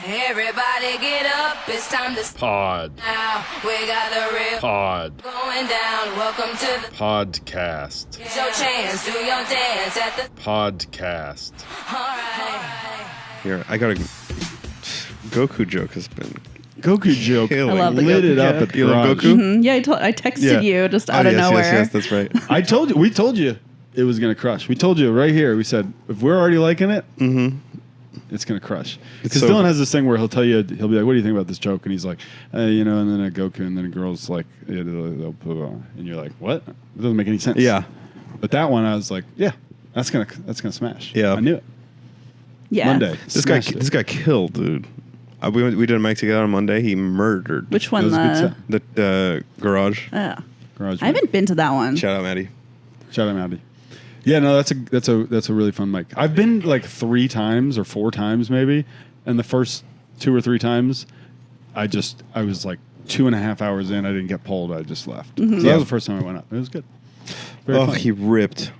Everybody get up, it's time to Pod. now. We got the real Pod. going down. Welcome to the Podcast. It's your chance. Do your dance at the Podcast. alright. Here, I got a Goku joke has been Goku joke. killing. I love the Lit Goku it up joke. at the You love garage. Goku? Yeah, I texted you just out of yes, nowhere. Yes, that's right. I told you. We told you it was gonna crush. We told you right here. We said if we're already liking it, it's gonna crush. Because so- Dylan has this thing where he'll tell you, he'll be like, "What do you think about this joke?" And he's like, you know, and then a Goku, and then a girl's like, and you're like, "What? It doesn't make any sense." Yeah. But that one, I was like, "Yeah, that's gonna smash." Yeah. I knew it. Yeah. Monday. This guy, Smashed it. this guy killed, dude. We did a mic together on Monday. He murdered Which That one? was a good set. the garage. Oh. Garage I haven't been to that one. Shout out, Maddie. Shout out, Maddie. Yeah, no, that's a really fun mic. I've been like 3 times or 4 times maybe, and the first 2 or 3 times, I was like 2.5 hours in. I didn't get pulled. I just left. So that Yeah. was the first time I went up. It was good. Very Oh, fun. he ripped.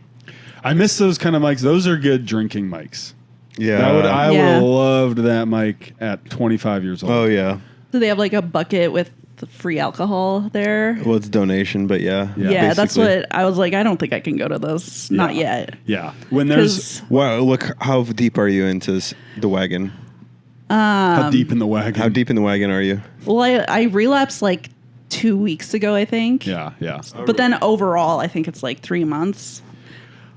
I miss those kind of mics. Those are good drinking mics. Yeah. I would Yeah. have loved that mic at 25 years old. Oh yeah. Do they have like a bucket with the free alcohol there? Well, it's donation, but yeah. Yeah, that's basically. what I was like. I don't think I can go to this. Not Yeah. yet. Yeah. When there's 'Cause, Wow, look, how deep are you into the wagon? how deep in the wagon. How deep in the wagon are you? well, I relapsed like 2 weeks ago, I think. Yeah, yeah. But then overall, I think it's like 3 months.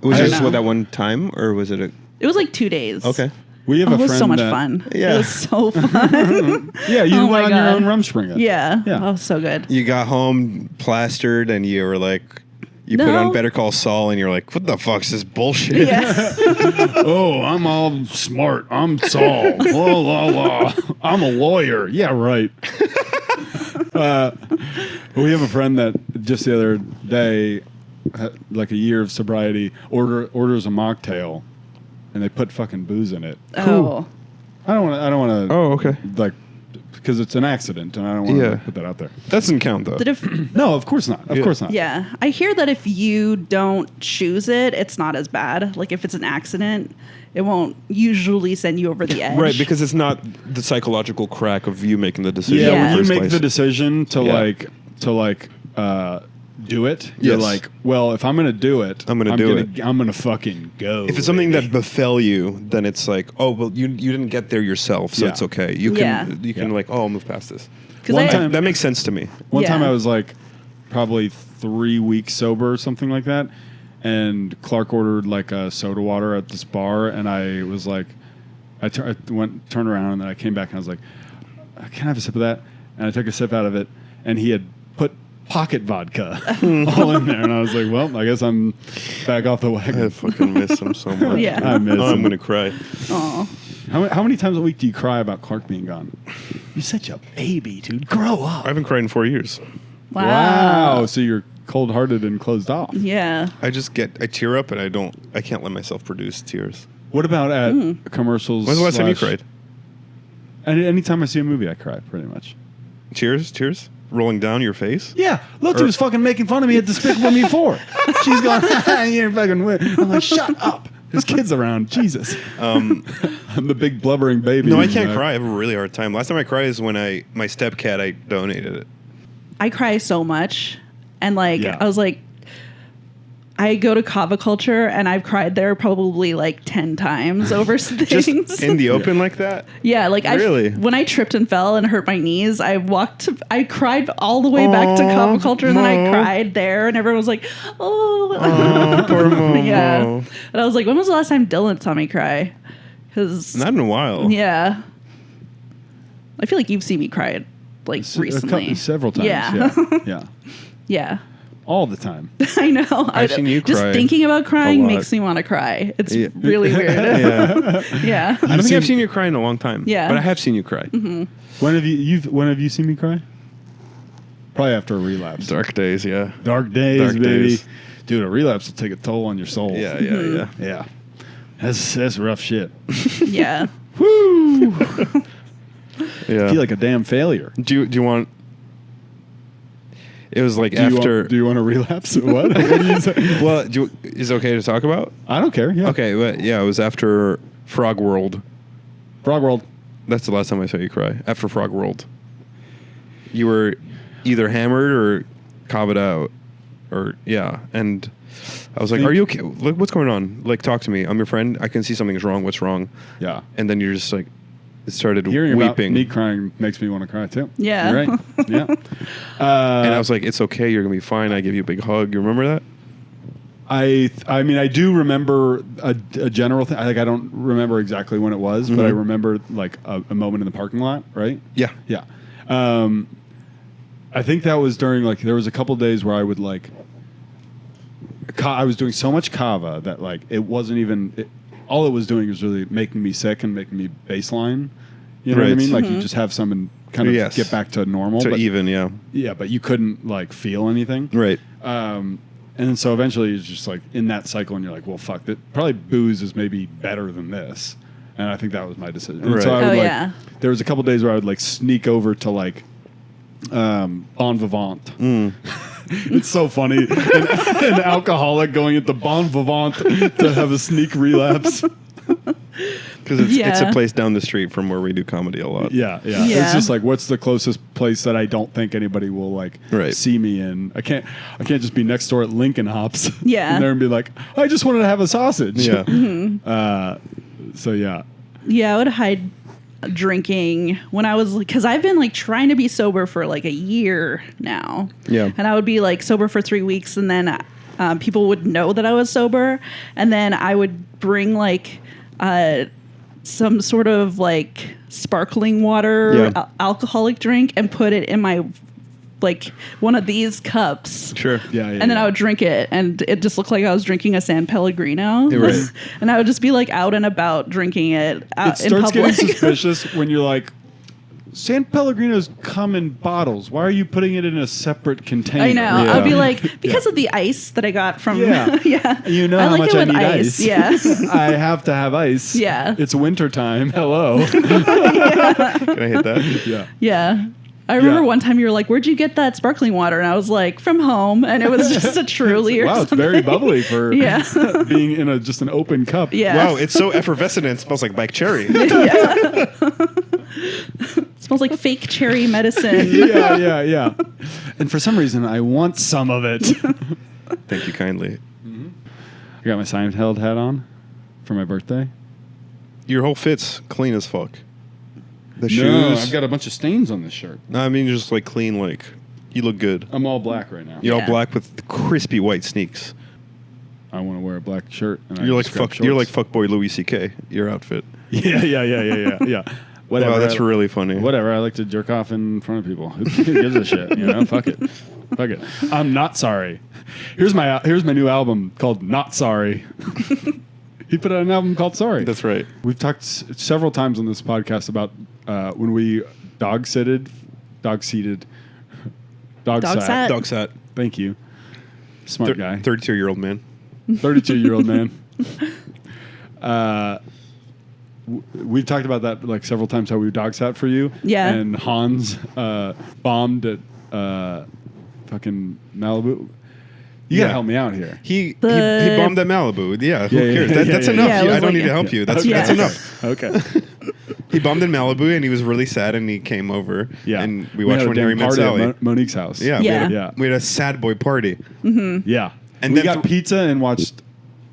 Was I this don't what know. that one time, or was it a? It was like 2 days. Okay. We have Oh, a it was friend so much that- fun. Yeah. It was so fun. Yeah, you Oh went my on your God. own Rumspringa. yeah. Yeah. Oh, so good. You got home plastered, and you were like, you put No. on Better Call Saul, and you're like, what the fuck's this bullshit? Yeah. Oh, I'm all smart. I'm Saul. La la la. I'm a lawyer. Yeah, right. We have a friend that just the other day, like a year of sobriety, orders a mocktail, and they put fucking booze in it. Oh. I don't want to. Oh, okay. Like, because it's an accident, and I don't want to Yeah. put that out there. That doesn't count though. Did it, No, of course not. Of Yeah. course not. yeah. I hear that if you don't choose it, it's not as bad. Like if it's an accident, it won't usually send you over the edge. Right, because it's not the psychological crack of you making the decision. Yeah, in when the you first make place. the decision to Yeah. do it, you're Yes. like, well, if I'm gonna do it, I'm gonna do it. I'm gonna fucking go. If it's something that befell you, then it's like, oh well, you didn't get there yourself, so Yeah. it's okay. You can Yeah. Yeah. like, oh, I'll move past this. 'Cause One I- time- That makes sense to me. One time Yeah. I was like probably 3 weeks sober or something like that, and Clark ordered like a soda water at this bar, and I was like, I turned around, and then I came back, and I was like, can I have a sip of that? And I took a sip out of it, and he had put pocket vodka all in there, and I was like, well, I guess I'm back off the wagon. I fucking miss him so much. Yeah. I miss I'm him. gonna cry. Aw. How many times a week do you cry about Clark being gone? You're such a baby, dude. Grow up. I haven't cried in 4 years. Wow. So you're cold-hearted and closed off. Yeah. I tear up, and I can't let myself produce tears. What about at commercials? When's the last time you cried? Anytime I see a movie, I cry pretty much. Tears rolling down your face. Yeah, Lottie was fucking making fun of me at Despicable Me 4. She's going, you're fucking weird. I'm like, shut up. There's kids around. Jesus. I'm the big blubbering baby. No, I can't cry. I have a really hard time. Last time I cried is when my stepcat, I donated it. I cry so much. And like, Yeah. I was like, I go to Kava Culture and I've cried there probably like 10 times over things. Just in the open like that? yeah, like Really? when I tripped and fell and hurt my knees, I cried all the way back to Kava Culture and then I cried there and everyone was like, oh. Oh, poor Momo. Yeah. And I was like, when was the last time Dylan saw me cry? Because, Not in a while. yeah. I feel like you've seen me cry like recently. Several times. Yeah. Yeah. Yeah. All the time. I know. I've seen you just cry thinking about crying a lot. makes me want to cry. It's Yeah. really weird. Yeah. Yeah. I don't think I've seen you cry in a long time. Yeah. But I have seen you cry. Mm-hmm. When have you seen me cry? Probably after a relapse. Dark days, yeah. Dark days, Dark baby. days. Dude, a relapse will take a toll on your soul. Yeah. Yeah. That's rough shit. Yeah. Woo! Yeah. I feel like a damn failure. Do you want? It was like Do you after. want, do you want to relapse? What? What do you say? well, is it okay to talk about? I don't care. Yeah. Okay, well, yeah, it was after Frog World. Frog World. That's the last time I saw you cry after Frog World. You were either hammered or covered out, or and I was like, "Are you okay? Like, what's going on? Like, talk to me. I'm your friend. I can see something's wrong. What's wrong?" Yeah. And then you're just like, it started Hearing weeping. about me crying makes me want to cry too. Yeah. You're right. Yeah. And I was like, "It's okay. You're gonna be fine." I give you a big hug. You remember that? I mean, I do remember a general thing. I don't remember exactly when it was, but I remember like a moment in the parking lot, right? Yeah. Yeah. I think that was during like there was a couple days where I would like I was doing so much kava that like it wasn't even all it was doing was really making me sick and making me baseline. You know what I Right. mean? Like you just have some and kind of Yes. get back to normal. So but, even, yeah. Yeah, but you couldn't like feel anything. Right. And then so eventually it's just like in that cycle and you're like, well, fuck it. Probably booze is maybe better than this. And I think that was my decision. And so Right. I would, Oh, like, yeah. there was a couple days where I would like sneak over to like Bon Vivant. It's so funny. An alcoholic going into Bon Vivant to have a sneak relapse. Because it's Yeah. a place down the street from where we do comedy a lot. Yeah. Yeah. It's just like, what's the closest place that I don't think anybody will like Right. see me in? I can't just be next door at Lincoln Hops. Yeah. And there and be like, I just wanted to have a sausage. Yeah. So yeah. Yeah, I would hide drinking when I was, because I've been like trying to be sober for like a year now. Yeah. And I would be like sober for 3 weeks, and then people would know that I was sober, and then I would bring like some sort of like sparkling water alcoholic drink and put it in my like one of these cups. Sure. Yeah. And then I would drink it, and it just looked like I was drinking a San Pellegrino. Right. And I would just be like out and about drinking it out It in starts public. getting suspicious when you're like, San Pellegrinos come in bottles. Why are you putting it in a separate container? I know. Yeah. I'll be like, because of the ice that I got from. Yeah. Yeah. You know I how like much it I with need ice. ice. Yeah. I have to have ice. Yeah. It's wintertime. Hello. Can I hit that? Yeah. Yeah. I remember Yeah. one time you were like, "Where'd you get that sparkling water?" And I was like, "From home." And it was just a Truly or Wow, it's something. very bubbly for Yeah. being in just an open cup. Yeah. Wow, it's so effervescent and it smells like black cherry. Yeah. Smells like fake cherry medicine. Yeah. And for some reason, I want some of it. Thank you kindly. I got my Seinfeld hat on for my birthday. Your whole fit's clean as fuck. The No, shoes. I've got a bunch of stains on this shirt. No, I mean just like clean, like you look good. I'm all black right now. You're all Yeah. black with crispy white sneaks. I want to wear a black shirt. And You're I like just grab fuck. You're like shorts. fuckboy Louis C.K. Your outfit. Yeah. Whatever. Wow, that's really funny. Whatever. I like to jerk off in front of people. Who gives a shit? You know, fuck it. I'm not sorry. Here's my new album called Not Sorry. He put out an album called Sorry. That's right. We've talked several times on this podcast about when we dog sat. Dog Sat. Thank you. Smart guy. 32-year-old man. 32-year-old man. We've talked about that like several times how we dog sat for you. Yeah. And Hans bombed at fucking Malibu. You gotta Yeah. help me out here. He The- bombed at Malibu. Yeah, who Yeah, cares? yeah, That's yeah, enough. yeah. Yeah, it I was don't like need to a- help you. That's Yeah. enough. Okay. He bombed in Malibu and he was really sad and he came over. Yeah. And we watched had a When damn Harry Met party at Sally. Monique's house. Yeah. Yeah. We had a sad boy party. Yeah. And we then got pizza and watched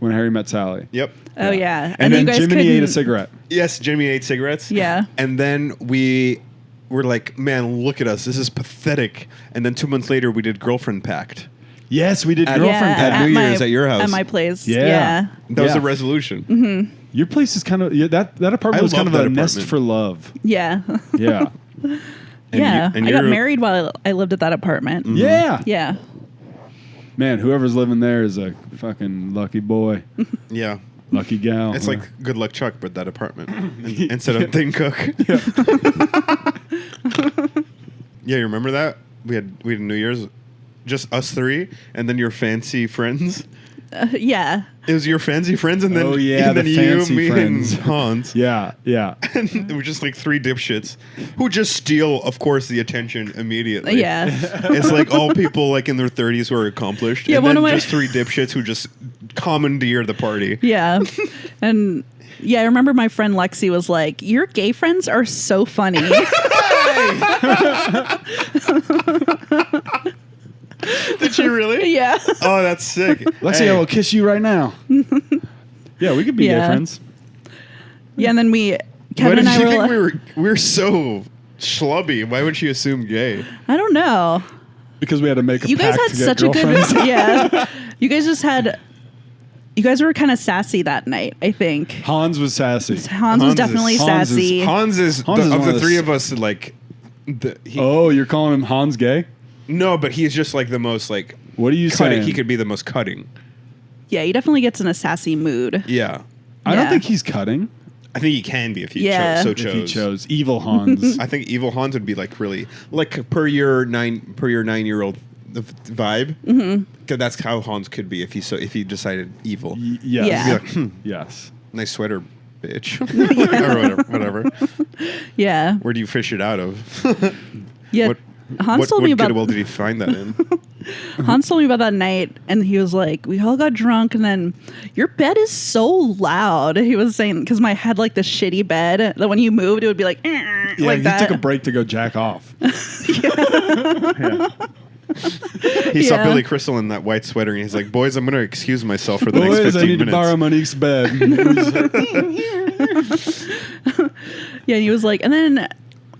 When Harry Met Sally. Yep. Oh yeah. And then you guys Jiminy ate a couldn't- cigarette. Yes, Jimmy ate cigarettes. Yeah. And then we were like, man, look at us. This is pathetic. And then 2 months later, we did Girlfriend Pact. Yes, we did At- girlfriend at pact. New Year's at your house. At my place. Yeah. Yeah. That was Yeah. the resolution. Your place is kind of that apartment I was kind love of a that nest apartment. for love. Yeah. Yeah. Yeah. and I got you're- married while I lived at that apartment. Yeah. Yeah. Man, whoever's living there is a fucking lucky boy. Yeah. Lucky gal. It's like Good Luck Chuck, but that apartment instead of Thing Cook. Yeah, you remember that? We had New Year's, just us three, and then your fancy friends. Yeah. It was your fancy friends, and then Oh, yeah, and then the you, fancy me, friends. and Hans. Yeah. And it was just like three dipshits who just steal, of course, the attention immediately. Yeah. It's like all people like in their 30s who are accomplished, Yeah, and one then of my- just three dipshits who just commandeer the party. Yeah. And Yeah, I remember my friend Lexi was like, "Your gay friends are so funny." Did she really? Yeah. Oh, that's sick. Lexi, I will kiss you right now. Yeah, we could be gay Yeah. friends. Yeah, and then Why Kevin did and I she were think like, we're so schlubby? Why would she assume gay? I don't know. Because we had to make a You guys pact had to get such a girlfriends. good yeah. You guys were kind of sassy that night, I think. Hans was sassy. Hans was definitely Hans is- sassy. Hans is Hans is of one the of three the- of us. Like, Oh, you're calling him Hans gay? no, but he's just like the most like What are you cutting. saying? He could be the most cutting. Yeah, he definitely gets in a sassy mood. Yeah, I don't Yeah. think he's cutting. I think he can be if he Yeah. so If chose. he chose evil Hans. I think evil Hans would be like really like per your 9-year-old vibe. Mm-hmm. That's how Hans could be if he decided evil. Yes. Yeah. He'd be like, Yes. nice sweater, bitch, or whatever. Yeah. Where do you fish it out of? Yeah. What, Hans told me about Goodwill did he find that in? Hans told me about that night, and he was like, "We all got drunk, and then your bed is so loud." He was saying because my had like the shitty bed that when you moved, it would be like, Yeah, like he that. took a break to go jack off. He saw Yeah. Billy Crystal in that white sweater, and he's like, "Boys, I'm going to excuse myself for the next Boys, 15 I need minutes." to borrow Monique's bed. Yeah, and he was like, and then.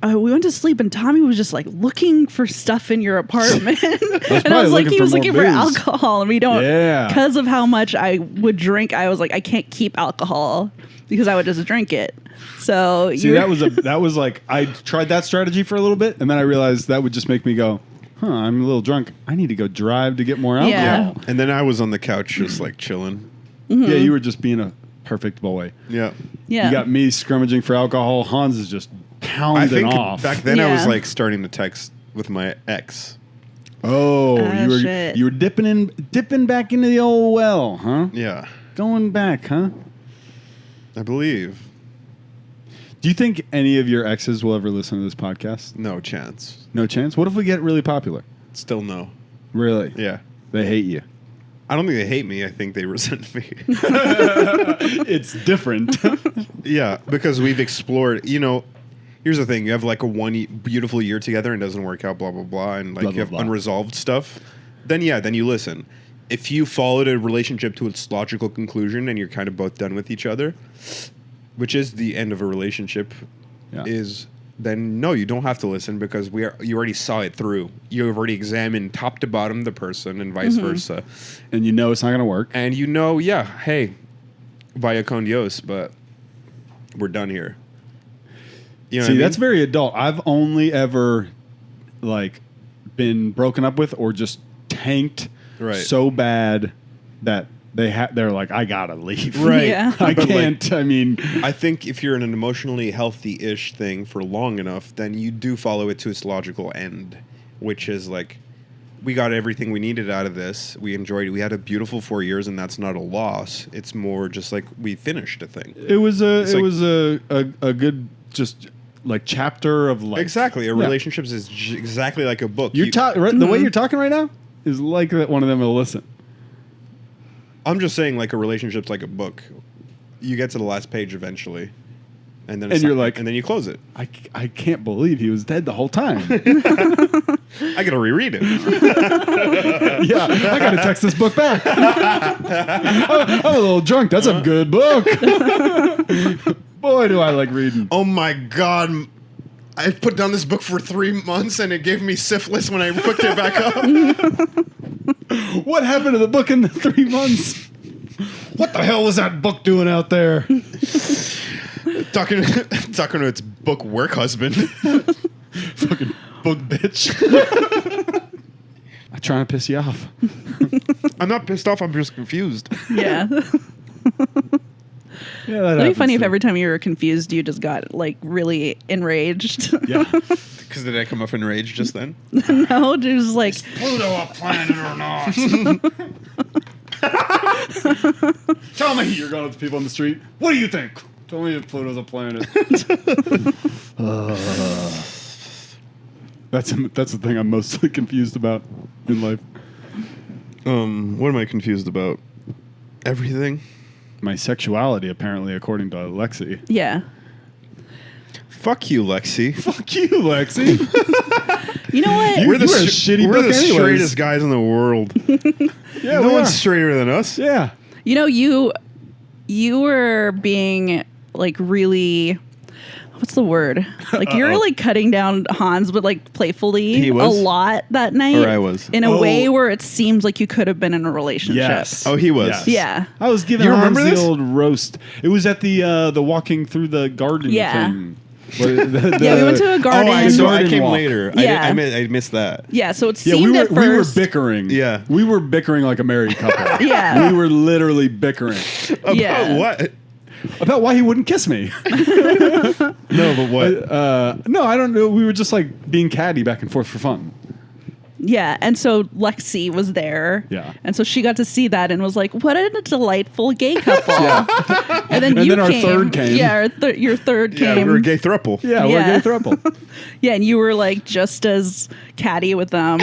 We went to sleep and Tommy was just like looking for stuff in your apartment. And I probably was like, looking he for was more looking for booze. alcohol. And we don't, Yeah. because of how much I would drink, I was like, I can't keep alcohol because I would just drink it. So See, that was like I tried that strategy for a little bit, and then I realized that would just make me go, "Huh, I'm a little drunk. I need to go drive to get more alcohol." Yeah. And then I was on the couch just like chilling. Yeah, you were just being a perfect boy. Yeah. yeah. You got me scrummaging for alcohol. Hans is just I pounding think off. back then I was Yeah. like starting to text with my ex. Oh, Shit. you were dipping back into the old well, huh? Yeah. Going back, huh? I believe. Do you think any of your exes will ever listen to this podcast? No chance. No chance. What if we get really popular? Still no. Really? Yeah. They hate you. I don't think they hate me. I think they resent me. It's different. Yeah, because we've explored, here's the thing. You have like a beautiful year together and it doesn't work out, blah, blah, blah. And like Blah, you blah, have blah. unresolved stuff. Then you listen. If you followed a relationship to its logical conclusion and you're kind of both done with each other, which is the end of a relationship, Yeah. then no, you don't have to listen because you already saw it through. You've already examined top to bottom the person and vice versa. And you know it's not going to work. And hey, via con Dios, but we're done here. You know See, what I that's mean? very adult. I've only ever like been broken up with or just tanked Right. so bad that they're like, I gotta leave. Right. Yeah. I But, like, can't. I mean, I think if you're in an emotionally healthy-ish thing for long enough, then you do follow it to its logical end, which is like, we got everything we needed out of this. We enjoyed it. We had a beautiful 4 years, and that's not a loss. It's more just like we finished a thing. it was It's like- a good just like chapter of life. Exactly. A Yeah. relationship is exactly like a book. You're the way you're talking right now is like that one of them will listen. I'm just saying, like a relationship's like a book. You get to the last page eventually, and then And you're like- and then you close it. I can't believe he was dead the whole time. I gotta reread it. Yeah, I gotta text this book back. I'm a little drunk. That's a good book. Boy, do I like reading. Oh my god. I put down this book for 3 months and it gave me syphilis when I picked it back up. What happened to the book in the 3 months? What the hell was that book doing out there? talking to its book work husband. Fucking book bitch. I'm trying to piss you off. I'm not pissed off, I'm just confused. Yeah. Yeah, that It'd be funny happens if too. every time you were confused, you just got like really enraged. Yeah. Because did I come up in rage just then? No, just like Pluto a planet or not? Tell me you're going up to people on the street. What do you think? Tell me if Pluto's a planet. That's the thing I'm mostly confused about in life. What am I confused about? Everything. my sexuality, apparently, according to Lexi. Yeah. Fuck you, Lexi. Fuck you, Lexi. You know what? We're the You're a shitty We're book the anyways. straightest guys in the world. Yeah, No we one's are. straighter than us. Yeah. You know, you were being like really, what's the word? Like you're Uh-oh. like cutting down Hans, but like playfully He a was? lot that night. Or I was? In a Oh. way where it seems like you could have been in a relationship. Yes. Oh, he was. Yes. Yeah. I was giving You Hans remember the this? old roast. It was at the walking through the garden Yeah. thing. Where Yeah, we went to a garden. Oh, so I Garden came walk. later. Yeah. I missed that. Yeah, so it Yeah, seemed we at were first. bickering. Yeah. We were bickering like a married couple. Yeah. We were literally bickering About Yeah. what? about why he wouldn't kiss me. No, but what? No, I don't know. We were just like being catty back and forth for fun. Yeah, and so Lexi was there. Yeah. And so she got to see that and was like, what a delightful gay couple. And then And you then our came. third came. Yeah, your third Yeah, came. we were a gay throuple. Yeah, Yeah. we're a gay throuple. Yeah, and you were like just as catty with them.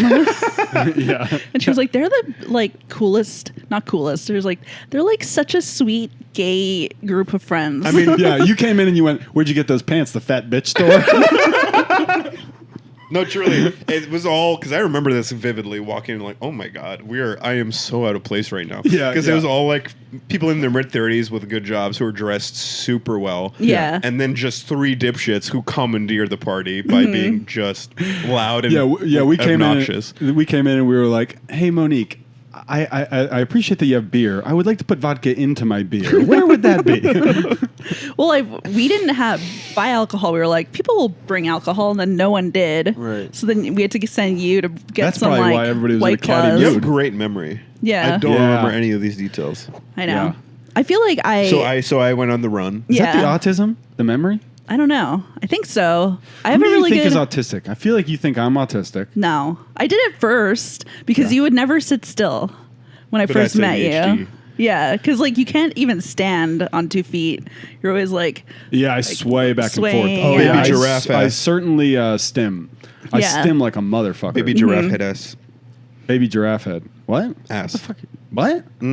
Yeah. And she was like, they're the like coolest, not coolest. There's like, they're like such a sweet gay group of friends. I mean, yeah, you came in and you went, where'd you get those pants? The fat bitch store? No, truly, it was all because I remember this vividly. Walking in, like, oh my god, I am so out of place right now. Yeah, because yeah. it was all like people in their mid-30s with good jobs who are dressed super well. Yeah. and then just three dipshits who commandeer the party by being just loud and we came obnoxious. in. We came in and we were like, "Hey, Monique, I appreciate that you have beer. I would like to put vodka into my beer. Where would that be?" well, like we didn't buy alcohol. We were like, people will bring alcohol, and then no one did. Right. So then we had to send you to get That's some probably like why everybody was in a White catty Claws. You have a mood. great memory. Yeah. I don't Yeah. remember any of these details. I know. Yeah. I feel like So I went on the run. Is Yeah. that the autism? The memory? I don't know. I think so. I have Who a do you really think good. is autistic? I feel like you think I'm autistic. No, I did it first because you would never sit still when I But first that's met ADHD. you. Yeah, because like you can't even stand on 2 feet. You're always like, Yeah, I sway back and forth. swaying, Oh, yeah. yeah, Baby giraffe I ass. certainly stim. I Yeah. stim like a motherfucker. Baby giraffe head ass. Baby giraffe head. What? Ass. The fuck? What? yeah,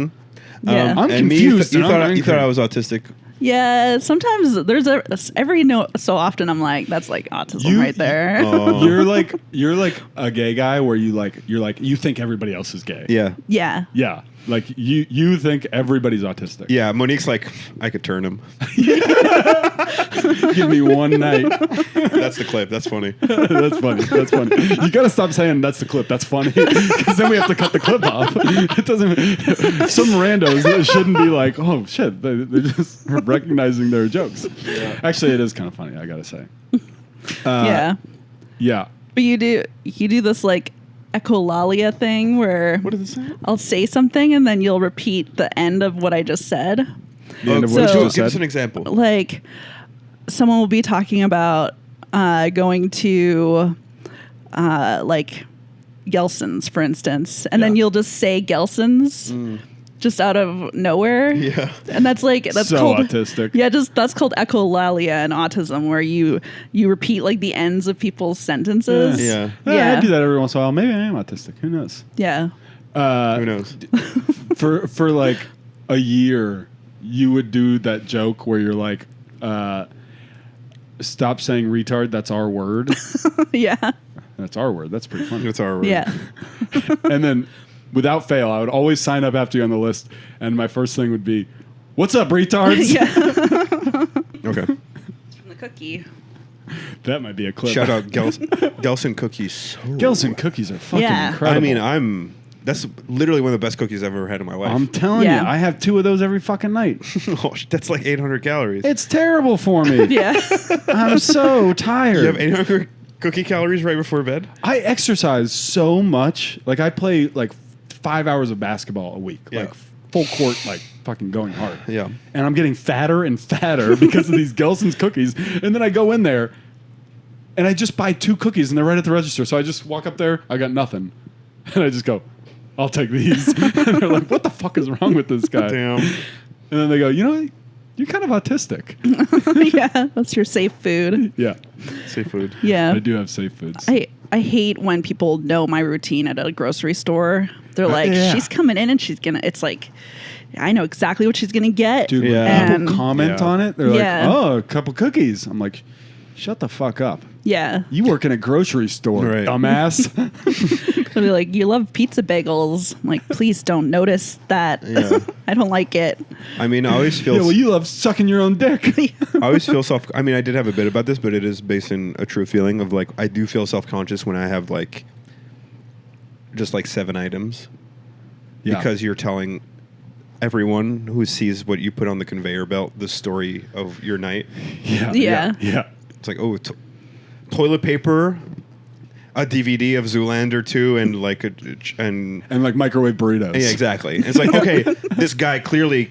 I'm And confused. Me, you, and I'm thought, you angry. thought I was autistic. yeah. Sometimes there's every so often I'm like, that's like autism right there. Oh. You're like a gay guy where you think everybody else is gay. Yeah. Yeah, Yeah. Like you think everybody's autistic. Yeah, Monique's like, I could turn him. Give me one night. That's the clip. That's funny. That's funny. That's funny. You gotta stop saying that's the clip. That's funny because then we have to cut the clip off. It doesn't. Some randos that shouldn't be like, oh shit, they're just recognizing their jokes. Actually, it is kind of funny. I gotta say. yeah. Yeah. But you do this like echolalia thing where What is it? I'll say something and then you'll repeat the end of what I just said. The end of what you give just us said. an example. Like someone will be talking about going to like Gelson's, for instance, and then Yeah. you'll just say Gelson's just out of nowhere. Yeah. And that's So called autistic. Yeah, that's called echolalia in autism, where you repeat like the ends of people's sentences. Yeah. I do that every once in a while. Maybe I am autistic. Who knows? Yeah. Who knows? For like a year, you would do that joke where you're like, stop saying retard. That's our word. Yeah. That's our word. That's pretty funny. That's our word. Yeah. And then, without fail, I would always sign up after you on the list, and my first thing would be, "What's up, retards?" Yeah. Okay. The cookie. That might be a clip. Shout out Gelson cookies. So Gelson cookies are fucking Yeah. incredible. I mean, that's literally one of the best cookies I've ever had in my life. I'm telling Yeah. you, I have 2 of those every fucking night. Oh, that's like 800 calories. It's terrible for me. Yeah. I'm so tired. You have 800 cookie calories right before bed? I exercise so much. Like I play like 5 hours of basketball a week. Yeah. Like full court, like fucking going hard. Yeah. And I'm getting fatter and fatter because of these Gelson's cookies. And then I go in there and I just buy 2 cookies and they're right at the register. So I just walk up there, I got nothing. And I just go, I'll take these. And they're like, what the fuck is wrong with this guy? Damn. And then they go, you know, you're kind of autistic. Yeah. That's your safe food. Yeah. Seafood. Yeah. I do have safe foods. I hate when people know my routine at a grocery store. They're like, yeah. she's coming in and she's gonna. It's like, I know exactly what she's gonna get. Dude, Yeah. when people comment on it. They're Yeah. like, "Oh, a couple cookies." I'm like, "Shut the fuck up! Yeah. You work in a grocery store, Right. dumbass." They'll be like, you love pizza bagels. I'm like, please don't notice that. Yeah. I don't like it. I mean, I always feel. Yeah, well, you love sucking your own dick. I always feel I mean, I did have a bit about this, but it is based in a true feeling of like I do feel self-conscious when I have like just like 7 items Yeah. because you're telling everyone who sees what you put on the conveyor belt the story of your night. Yeah, Yeah. yeah. It's like, oh, toilet paper, a DVD of Zoolander 2, and like and And like microwave burritos. yeah, exactly. It's like, okay, this guy clearly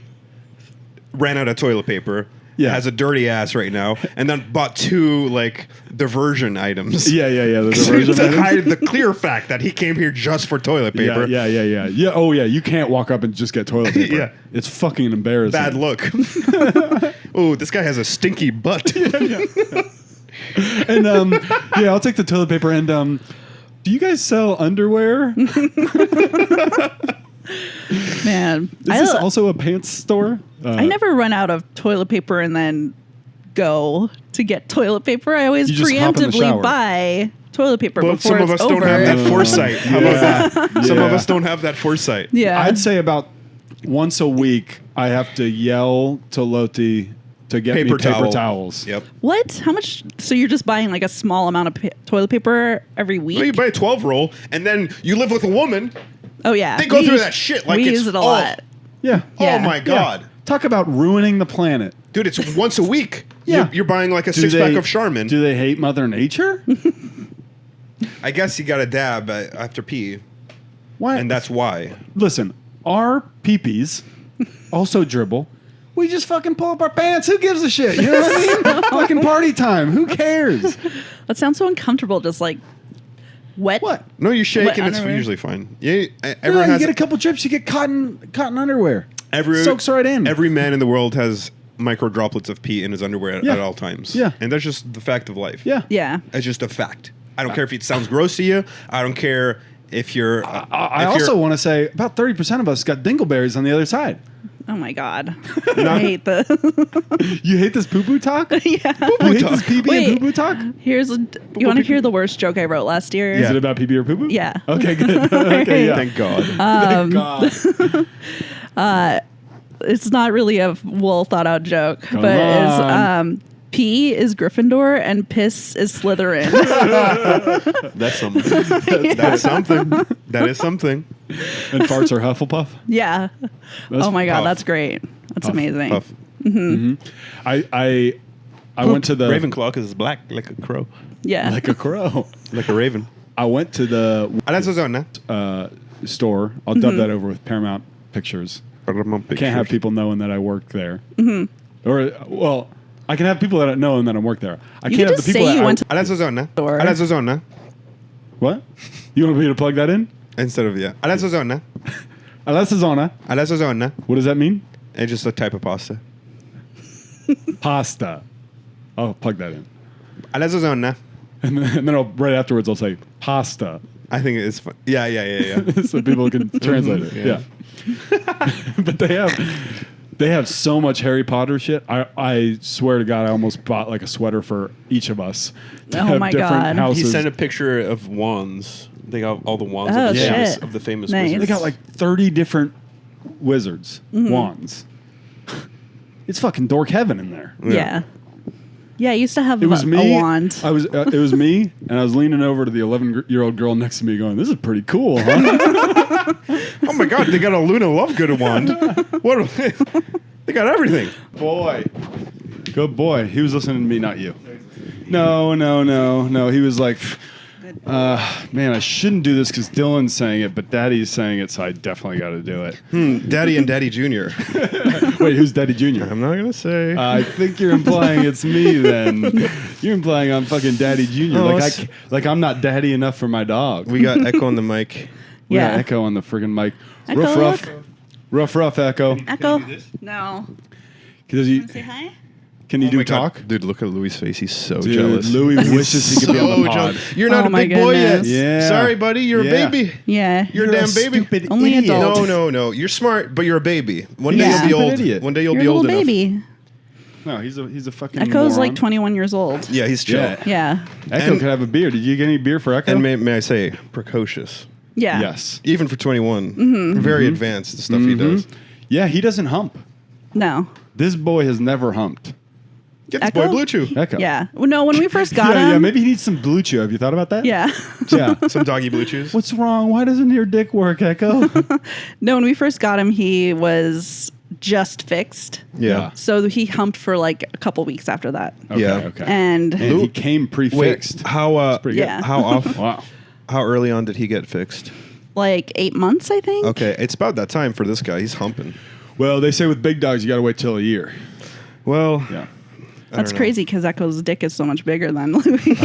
ran out of toilet paper. Yeah. Has a dirty ass right now, and then bought 2 like diversion items. Yeah. The To diversion items. hide the clear fact that he came here just for toilet paper. Yeah. Oh yeah, you can't walk up and just get toilet paper. Yeah. It's fucking embarrassing. Bad look. Oh, this guy has a stinky butt. And yeah, I'll take the toilet paper. And do you guys sell underwear? Man. Is this also a pants store? I never run out of toilet paper and then go to get toilet paper. I always You just hop in the shower. preemptively buy toilet paper But before some of it's us over. don't have that foresight. How about that? Some of Yeah. us don't have that foresight. Yeah. I'd say about once a week, I have to yell to Loti to get me paper towels. Yep. What? How much? So you're just buying like a small amount of toilet paper every week? Well, you buy a 12 roll, and then you live with a woman. Oh yeah. They go through that shit like we it's use it a all- lot. Yeah. Yeah. Oh my god, Talk about ruining the planet. dude! It's once a week. Yeah. You're buying like a Do 6-pack they- of Charmin. Do they hate Mother Nature? I guess you got to dab after pee, Why? and that's why. Listen, our peepees also dribble. We just fucking pull up our pants. Who gives a shit? You know what I mean? Fucking party time. Who cares? That sounds so uncomfortable. Just like wet. What? No, you shake, What, and it's underwear? usually fine. Yeah, No, everyone you has get a couple drips. You get cotton underwear. every Soaks right in. Every man in the world has micro droplets of pee in his underwear Yeah. at all times. Yeah. and that's just the fact of life. Yeah. Yeah. It's just a fact. I don't care if it sounds gross to you. I don't care if you're. I also want to say about 30% of us got dingleberries on the other side. Oh my god. I hate the. You hate this poo-poo talk? Yeah. You hate this pee-pee and Wait. poo-poo talk? Here's a. You want to hear the worst joke I wrote last year? Is it about pee-pee or poo-poo? Yeah. Okay, good. Okay, yeah. Thank God. Thank God. It's not really a well thought out joke, Come but on. it's pee is Gryffindor and piss is Slytherin. That's something. That's something. That is something. And farts are Hufflepuff? Yeah. That's Oh my god, puff. that's great. That's Puff. amazing. Puff. I went to the... Ravenclaw because it's black like a crow, Yeah. Like a crow. like a raven. I went to the That's a zona. store. I'll dub that over with Paramount Pictures. Can't have people knowing that I work there. Or, well, I can have people that know and that I work there. I You can't could have the just people say that you went to That's a zona. Store. That's a zona. What? You want me to plug that in? Instead of yeah. That's a zona. Alassazona. That's a zona. What does that mean? It's just a type of pasta. Pasta. I'll plug that in. That's a zona. And then right afterwards I'll say pasta. I think it's fun. Yeah. So people can translate it. Yeah. Yeah. But they have so much Harry Potter shit. I swear to God, I almost bought like a sweater for each of us. To Oh have my different God. Houses. He sent a picture of wands. They got all the wands Oh, of, the famous, shit. of the famous Nice. They wizards. got like 30 different wizards wands. It's fucking dork heaven in there. Yeah. Yeah, I used to have It was a me. wand. I was. It was me, and I was leaning over to the 11-year-old girl next to me, going, "This is pretty cool, huh?" Oh my God! They got a Luna Lovegood wand. What? They got everything. Boy, good boy. He was listening to me, not you. No. He was like, "Man, I shouldn't do this because Dylan's saying it, but Daddy's saying it, so I definitely got to do it." Daddy and Daddy Jr. Wait, who's Daddy Junior? I'm not gonna say. I think you're implying it's me. Then you're implying I'm fucking Daddy Junior. Oh, Like I'm not daddy enough for my dog. We got Echo on the mic. We got Yeah. Echo on the friggin' mic. Echo, Rough, Echo. Echo? No. Does he? Say hi? Can you Oh do my God. talk? Dude, look at Louis' face. He's so Dude, jealous. Louis wishes he could be on the pod. jealous. You're not Oh a my big boy yet. goodness. Yeah. Sorry, buddy. You're Yeah. a baby. Yeah. You're a damn baby. Stupid Only idiot. adult. No. You're smart, but you're a baby. One day Yeah. you'll be Stupid old. idiot. One day you'll You're be a old little enough. baby. No, he's a fucking. Echo's moron. like 21 years old. Yeah, he's chill. Yeah. Yeah. Echo And- could have a beer. Did you get any beer for Echo? And may I say, precocious. Yeah. Yes. Even for 21. Mm-hmm. Very advanced, the stuff he does. Yeah, he doesn't hump. No. This boy has never humped. Get this Echo? boy Blue Chew. Echo. Yeah. Well, no, when we first got Yeah, him. maybe he needs some Blue Chew. Have you thought about that? Yeah. Yeah. Some doggy Blue Chews. What's wrong? Why doesn't your dick work, Echo? No, when we first got him, he was just fixed. Yeah. So he humped for like a couple weeks after that. Okay, Yeah. okay. And And he came prefixed. Wait, how pretty good. Yeah. how off Wow. how early on did he get fixed? like 8 months, I think. Okay, it's about that time for this guy. He's humping. Well, they say with big dogs, you got to wait till a year. Well, Yeah. That's don't know. crazy because Echo's dick is so much bigger than Louis.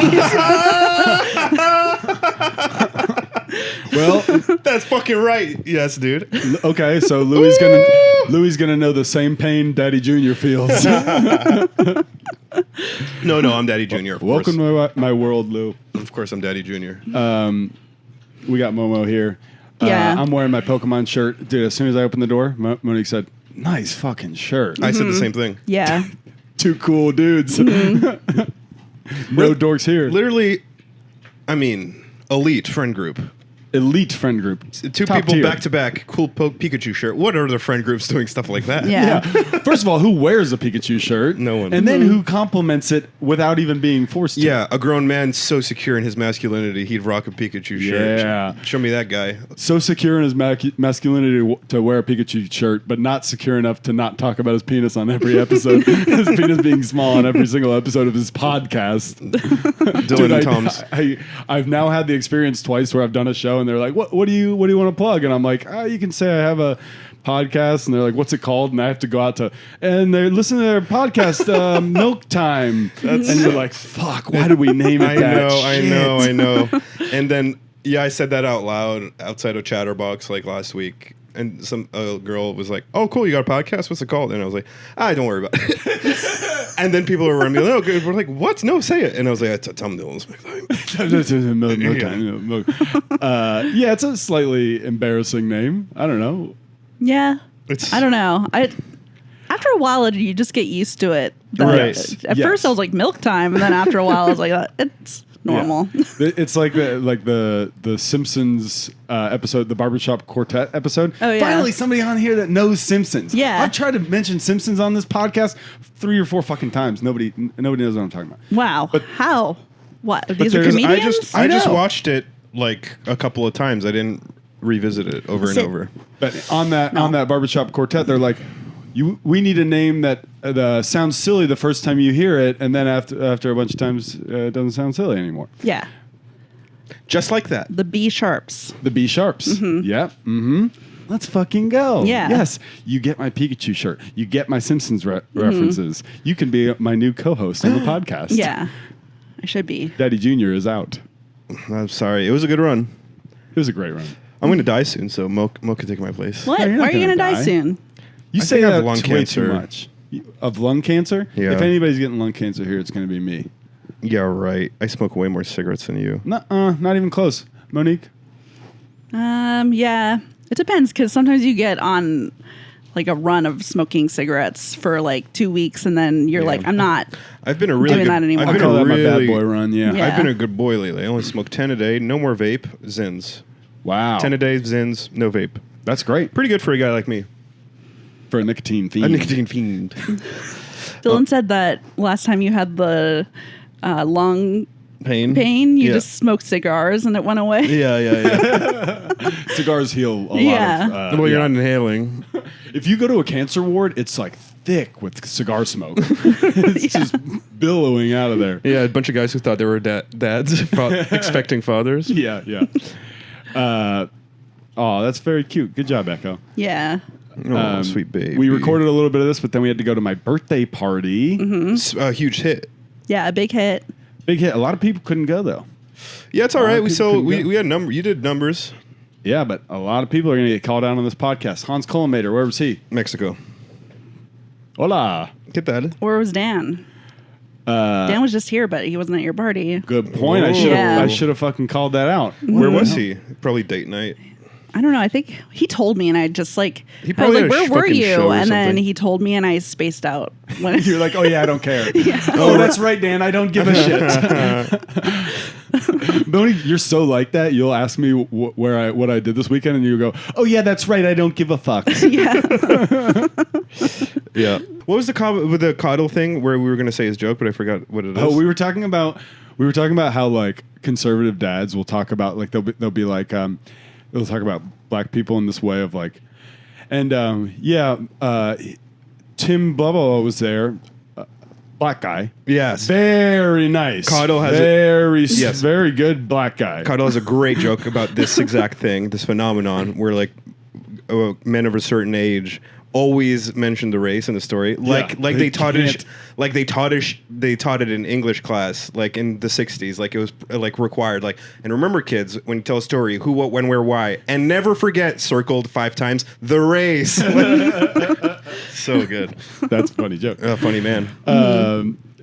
Well, that's fucking right. Yes, dude. okay, so Louis gonna know the same pain Daddy Junior feels. No, I'm Daddy Junior. Welcome to my world, Lou. Of course, I'm Daddy Junior. We got Momo here. Yeah. I'm wearing my Pokemon shirt. Dude, as soon as I opened the door, Monique said, nice fucking shirt. I said the same thing. Yeah. Two cool dudes. No dorks here. Literally, I mean, elite friend group. Elite friend group. Two Top people tier. back to back. Cool Pikachu shirt. What are the friend groups doing stuff like that? Yeah. Yeah. First of all, who wears a Pikachu shirt? No one. And then who compliments it without even being forced to? Yeah, a grown man so secure in his masculinity, he'd rock a Pikachu shirt. Yeah. Show me that guy. So secure in his masculinity to wear a Pikachu shirt, but not secure enough to not talk about his penis on every episode. His penis being small on every single episode of his podcast. Dylan Dude, and Tom's. I've now had the experience twice where I've done a show and they're like, what do you want to plug? And I'm like, you can say I have a podcast, and they're like, what's it called? And I have to go out to, and they listen to their podcast, Milk Time. And you're like, fuck, why did we name it I that? know. And then, yeah, I said that out loud outside of Chatterbox like last week. And some girl was like, oh, cool, you got a podcast? What's it called? And I was like, don't worry about it. And then people were around me like, oh, good. We're like, what? No, say it. And I was like, Tom Dillon's Milk Time. Milk Time. Milk. Yeah, it's a slightly embarrassing name. I don't know. Yeah. It's- I don't know. After a while, you just get used to it. Right. At Yes. first, I was like milk time, and then after a while, I was like, it's normal. Yeah. It's like the Simpsons episode, the Barbershop Quartet episode. Oh, yeah. Finally, somebody on here that knows Simpsons. Yeah. I've tried to mention Simpsons on this podcast 3 or 4 fucking times. Nobody knows what I'm talking about. Wow. How? What? These are there's- comedians? I just know. watched it like a couple of times. I didn't revisit it over and Sit. over. But on that Barbershop Quartet, they're like, we need a name that sounds silly the first time you hear it, and then after a bunch of times, it doesn't sound silly anymore. Yeah. Just like that. The B sharps. The B sharps. Yeah. Mm-hmm. Let's fucking go. Yeah. Yes. You get my Pikachu shirt. You get my Simpsons references. You can be my new co-host on the podcast. Yeah. I should be. Daddy Junior is out. I'm sorry. It was a good run. It was a great run. I'm going to die soon, so Mo can take my place. What? No, you're Why not are you gonna going to die die. soon? You I say think I have that lung way cancer. too much. Of lung cancer? Yeah. If anybody's getting lung cancer here, it's going to be me. Yeah, right. I smoke way more cigarettes than you. Nuh-uh, not even close. Monique? Yeah. It depends because sometimes you get on like a run of smoking cigarettes for like 2 weeks and then you're Yeah. like, I'm not. I've been a really Doing good, that anymore. I've I been call a that my bad really, boy run, yeah. Yeah. I've been a good boy lately. I only smoke 10 a day. No more vape. Zins. Wow. 10 a day. Zins. No vape. That's great. Pretty good for a guy like me. For a nicotine fiend. A nicotine fiend. Dylan said that last time you had the lung Pain. you Yeah. just smoked cigars and it went away. Yeah. Cigars heal a lot Yeah. of... Well, you're yeah. not inhaling. If you go to a cancer ward, it's like thick with cigar smoke. It's just billowing out of there. Yeah, a bunch of guys who thought they were dads, expecting fathers. Yeah, yeah. Oh, that's very cute. Good job, Echo. Yeah. Oh, sweet baby. We recorded a little bit of this, but then we had to go to my birthday party. A huge hit. Yeah, a big hit. Big hit. A lot of people couldn't go, though. Yeah, it's all right. We people sold. couldn't go. We had number. You did numbers. Yeah, but a lot of people are going to get called out on this podcast. Hans Columbator, where was he? Mexico. Hola. Get that? Or was Dan? Dan was just here, but he wasn't at your party. Good point. Yeah. I should have fucking called that out. Where was he? Probably date night. I don't know. I think he told me, and I just like, He I was probably like, had a where were fucking show you? or And then something. he told me, and I spaced out. When You're like, oh yeah, I don't care. Oh, that's right, Dan. I don't give a shit. Monique, you're so like that. You'll ask me what I did this weekend, and you go, oh yeah, that's right. I don't give a fuck. yeah. Yeah. What was with the coddle thing where we were going to say his joke, but I forgot what it is? Oh, we were talking about how like conservative dads will talk about like they'll be like they'll talk about black people in this way of like, and Tim blah blah blah was there, black guy. Yes. Very nice. Coddle has very good black guy. Coddle has a great joke about this exact thing, this phenomenon where like men of a certain age always mention the race in the story, like they taught it in English class, like in the 60s, like it was like required. Like, and remember, kids, when you tell a story, who, what, when, where, why, and never forget, circled 5 times, the race. So good. That's a funny joke. Funny man.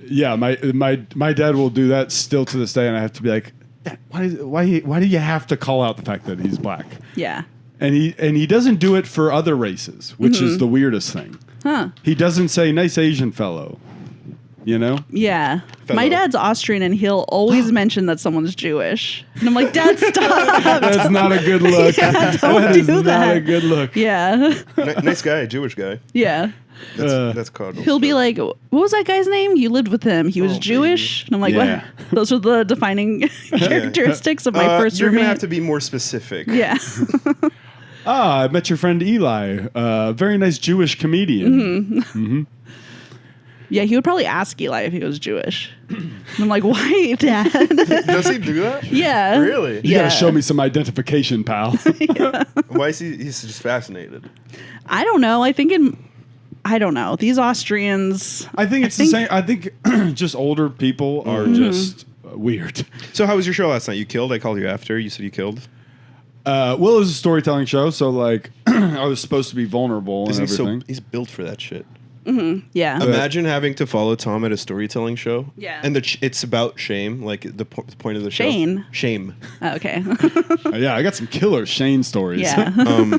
Yeah, my dad will do that still to this day, and I have to be like, Dad, why do you have to call out the fact that he's black? Yeah. And he doesn't do it for other races, which is the weirdest thing. Huh. He doesn't say nice Asian fellow. You know? Yeah. Fellow. My dad's Austrian, and he'll always mention that someone's Jewish. And I'm like, Dad, stop. That's not a good look. Yeah, don't That do is that. not a good look. Yeah. Nice guy, Jewish guy. Yeah. That's Coddle. He'll be like, what was that guy's name? You lived with him. He was Oh, Jewish. And I'm like, Yeah. what? Those are the defining characteristics of my first You're roommate. gonna have to be more specific. Yeah. I met your friend Eli. Very nice Jewish comedian. Yeah, he would probably ask Eli if he was Jewish. And I'm like, why, Dad? Does he do that? Yeah. Really? You Yeah. gotta show me some identification, pal. Why is he's just fascinated? I don't know. I don't know. These Austrians. I think it's the same. I think just older people are just weird. So how was your show last night? You killed? I called you after. You said you killed. Well, it was a storytelling show, so like I was supposed to be vulnerable and everything. He's built for that shit. Yeah. Imagine having to follow Tom at a storytelling show. Yeah. And it's about shame, like the point of the show. Shane. Shame. Oh, okay. Yeah, I got some killer Shane stories. Yeah.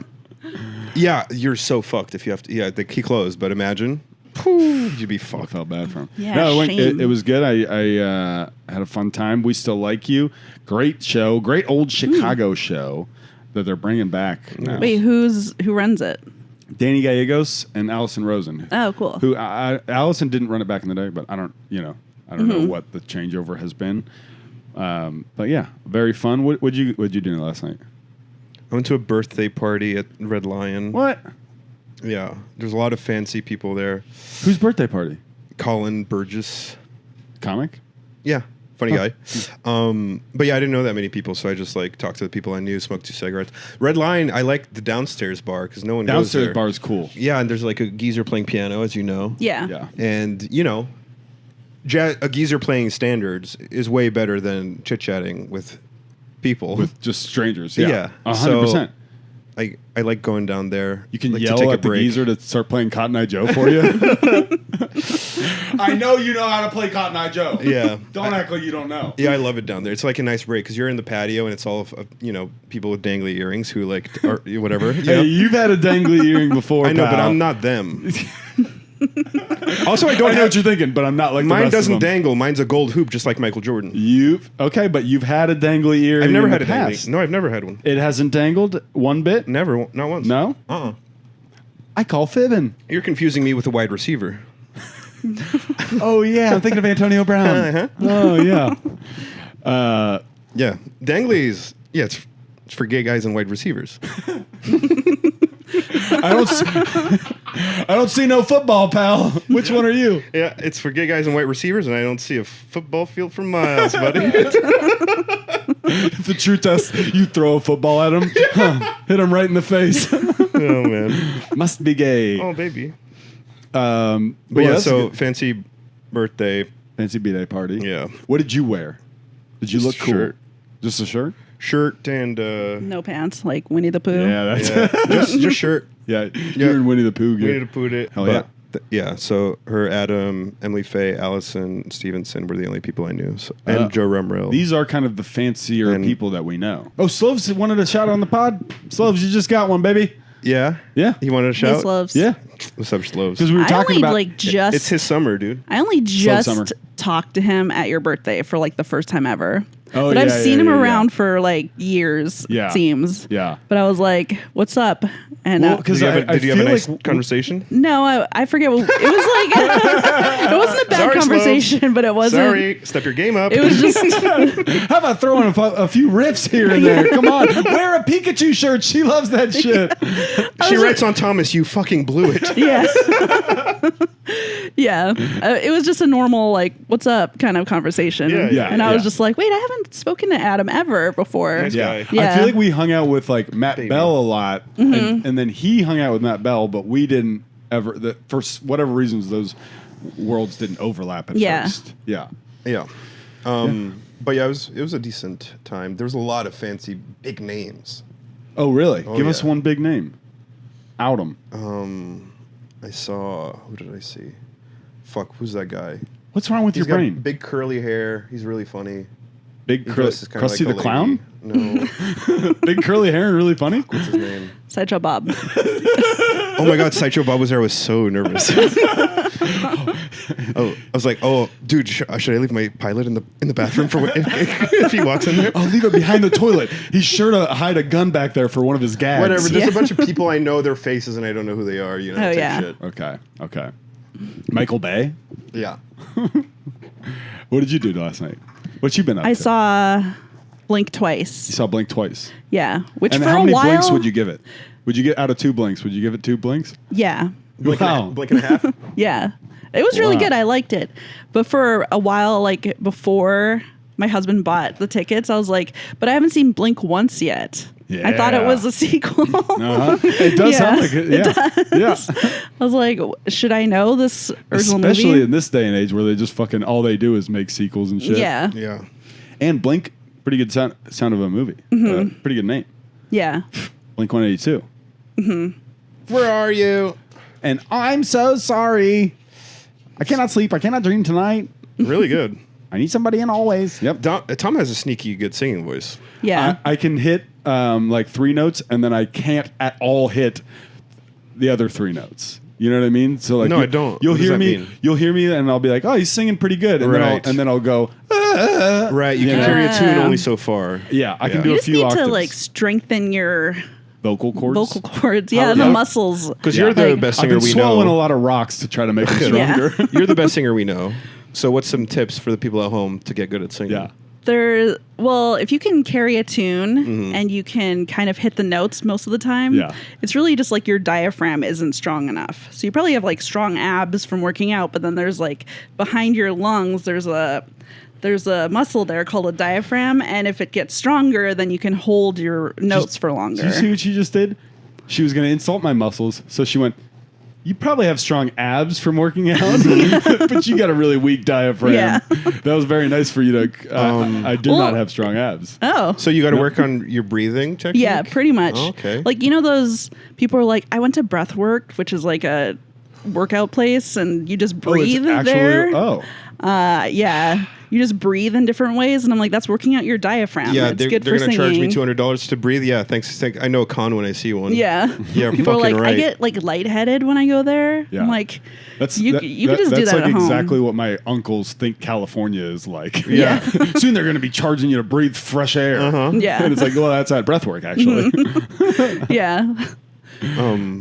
Yeah, you're so fucked if you have to. Yeah, he closed, but imagine. You'd be I fucked. felt bad for him. Yeah, No, Shane. it was good. I had a fun time. We Still Like You. Great show. Great old Chicago show that they're bringing back now. Wait, who runs it? Danny Gallegos and Allison Rosen. Oh, cool. Who Allison didn't run it back in the day, but I don't know what the changeover has been. But yeah, very fun. What'd you do last night? I went to a birthday party at Red Lion. What? Yeah, there's a lot of fancy people there. Whose birthday party? Colin Burgess. Comic? Yeah, funny guy. But yeah, I didn't know that many people, so I just like talked to the people I knew, smoked 2 cigarettes. Red Lion, I like the downstairs bar because no one goes Downstairs there. bar is cool. Yeah, and there's like a geezer playing piano, as you know. Yeah. Yeah. And you know, a geezer playing standards is way better than chit chatting with people. With just strangers. Yeah. 100%. I like going down there. You can like, to yell take a at the break. geezer to start playing Cotton Eye Joe for you. I know you know how to play Cotton Eye Joe. Yeah. Don't act like you don't know. Yeah, I love it down there. It's like a nice break because you're in the patio and it's all of people with dangly earrings who like or whatever. You know? Hey, you've had a dangly earring before. I know, but pal. I'm not them. Also, I I don't know have. what you're thinking, but I'm not like the Mine rest doesn't of them. dangle. Mine's a gold hoop, just like Michael Jordan. But you've had a dangly earring. I've never in had the a dangly. past. No, I've never had one. It hasn't dangled one bit. Never, not once. No, I call fibbing. You're confusing me with a wide receiver. Oh yeah, I'm thinking of Antonio Brown. Uh-huh. Oh yeah. Yeah, danglies. Yeah, it's for gay guys and wide receivers. I don't see no football, pal. Which one are you? Yeah, it's for gay guys and white receivers, and I don't see a football field for miles, buddy. The true test, you throw a football at him, hit him right in the face. Oh man. Must be gay. Oh baby. But But yeah, that's so good. fancy birthday. Fancy B-Day party. Yeah. What did you wear? Did you Just look cool? shirt. Just a shirt? Shirt and No pants, like Winnie the Pooh. Yeah, that's yeah, just shirt. yeah. You're in Winnie the Pooh gear. We need to put it. Hell but yeah. Yeah, so her, Adam, Emily Faye, Allison Stevenson were the only people I knew. So, and Joe Rumrill. These are kind of the fancier And- people that we know. Oh, Sloves wanted a shout on the pod. Sloves, you just got one, baby. Yeah? Yeah. He wanted a Hey, shout? Sloves. Yeah, What's up, Sloves? because we were I talking only about like just It's his summer, dude. I only summer. just talked to him at your birthday for like the first time ever. Oh, but I've yeah, seen yeah, him yeah, around yeah. for like years, Yeah. it seems. Yeah. But I was like, what's up? And Well, Did 'cause you have, I did you have a feel nice like- conversation? no, I forget. It was like, it wasn't a bad Sorry, conversation, Sloves. but it wasn't. Sorry, step your game up. It was just, How about throwing a few riffs here and there? Come on, wear a Pikachu shirt. She loves that shit. She writes on Thomas, you fucking blew it. yeah. Yeah. It was just a normal, like, what's up kind of conversation. Yeah, And I was yeah. just like, wait, I haven't spoken to Adam ever before. Nice Yeah. guy. Yeah. I feel like we hung out with like Matt Baby. Bell a lot, Mm-hmm. and then he hung out with Matt Bell, but we didn't ever. For whatever reasons, those worlds didn't overlap at Yeah. first. Yeah. Yeah. But yeah, it was a decent time. There was a lot of fancy big names. Oh, really? Oh, Give us yeah. one big name. Out 'em. I saw, who did I see? Fuck, who's that guy? What's wrong with He's your got brain? big curly hair. He's really funny. Big He dresses kinda Krusty like the a Clown? lady. No, Big curly hair and really funny? what's his name? Sideshow Bob. Oh my God, Sideshow Bob was there. I was so nervous. Oh, I was like, oh, dude, should I leave my pilot in the bathroom for if he walks in there? I'll leave it behind the toilet. He's sure to hide a gun back there for one of his gags. Whatever. There's Yeah. a bunch of people I know their faces and I don't know who they are. You know, Oh, type yeah. shit. Okay. Michael Bay? Yeah. What did you do last night? What you been up I to? saw Blink You twice. saw Blink twice. Yeah. Which And for how a many while. blinks would you give it? Would you get out of 2 blinks? Would you give it 2 blinks? Yeah. Blink Wow. and a half. Yeah. It was really Wow. good. I liked it. But for a while, like before my husband bought the tickets, I was like, but I haven't seen Blink once yet. I thought it Yeah. was a sequel. Uh-huh. It does Yeah, sound like it. Yeah. Yeah. I was like, should I know this original Especially movie? in this day and age where they just fucking all they do is make sequels and shit. Yeah. Yeah. And Blink, pretty good sound of a movie. Pretty good name. Yeah. Blink 182. Where are you? And I'm so sorry. I cannot sleep. I cannot dream tonight. Really good. I need somebody in always. Yep. Tom has a sneaky good singing voice. Yeah. I can hit like 3 notes and then I can't at all hit the other 3 notes. You know what I mean? So like, No, I don't. You'll What does hear that me. mean? You'll hear me, and I'll be like, "Oh, he's singing pretty good," and Right. then I'll go, Right. You can Yeah. carry a tune only so far. "Yeah, I can Yeah. do you a just few need octaves." to like strengthen your vocal cords. vocal cords. Yeah, How- the yeah. muscles. Because Yeah. you're the Like, best I've singer been we swallowing know. a lot of rocks to try to make it Yeah. stronger. You're the best singer we know. So what's some tips for the people at home to get good at singing? Yeah. Well, if you can carry a tune and you can kind of hit the notes most of the time, Yeah. it's really just like your diaphragm isn't strong enough. So you probably have like strong abs from working out, but then there's like behind your lungs, there's a muscle there called a diaphragm, and if it gets stronger, then you can hold your notes for longer. Did you see what she just did? She was going to insult my muscles, so she went, "You probably have strong abs from working out, but you got a really weak diaphragm." Yeah. That was very nice for you to. I did Well- not have strong abs. Oh. So you got to work on your breathing technique? Yeah, pretty much. Oh, okay. Like, you know, those people are like, I went to Breathwork, which is like a workout place, and you just breathe there. Oh, Yeah. You just breathe in different ways, and I'm like, that's working out your diaphragm. Yeah, it's they're good for going to charge me singing. $200 to breathe. Yeah, thanks. I know a con when I see one. Yeah. Yeah, People are fucking like, right. I get like lightheaded when I go there. Yeah. I'm like, that's you can just do that's that like at home. exactly what my uncles think California is like. Yeah. Soon they're going to be charging you to breathe fresh air. Uh-huh. Yeah. And it's like, well, that's at breathwork actually. Yeah.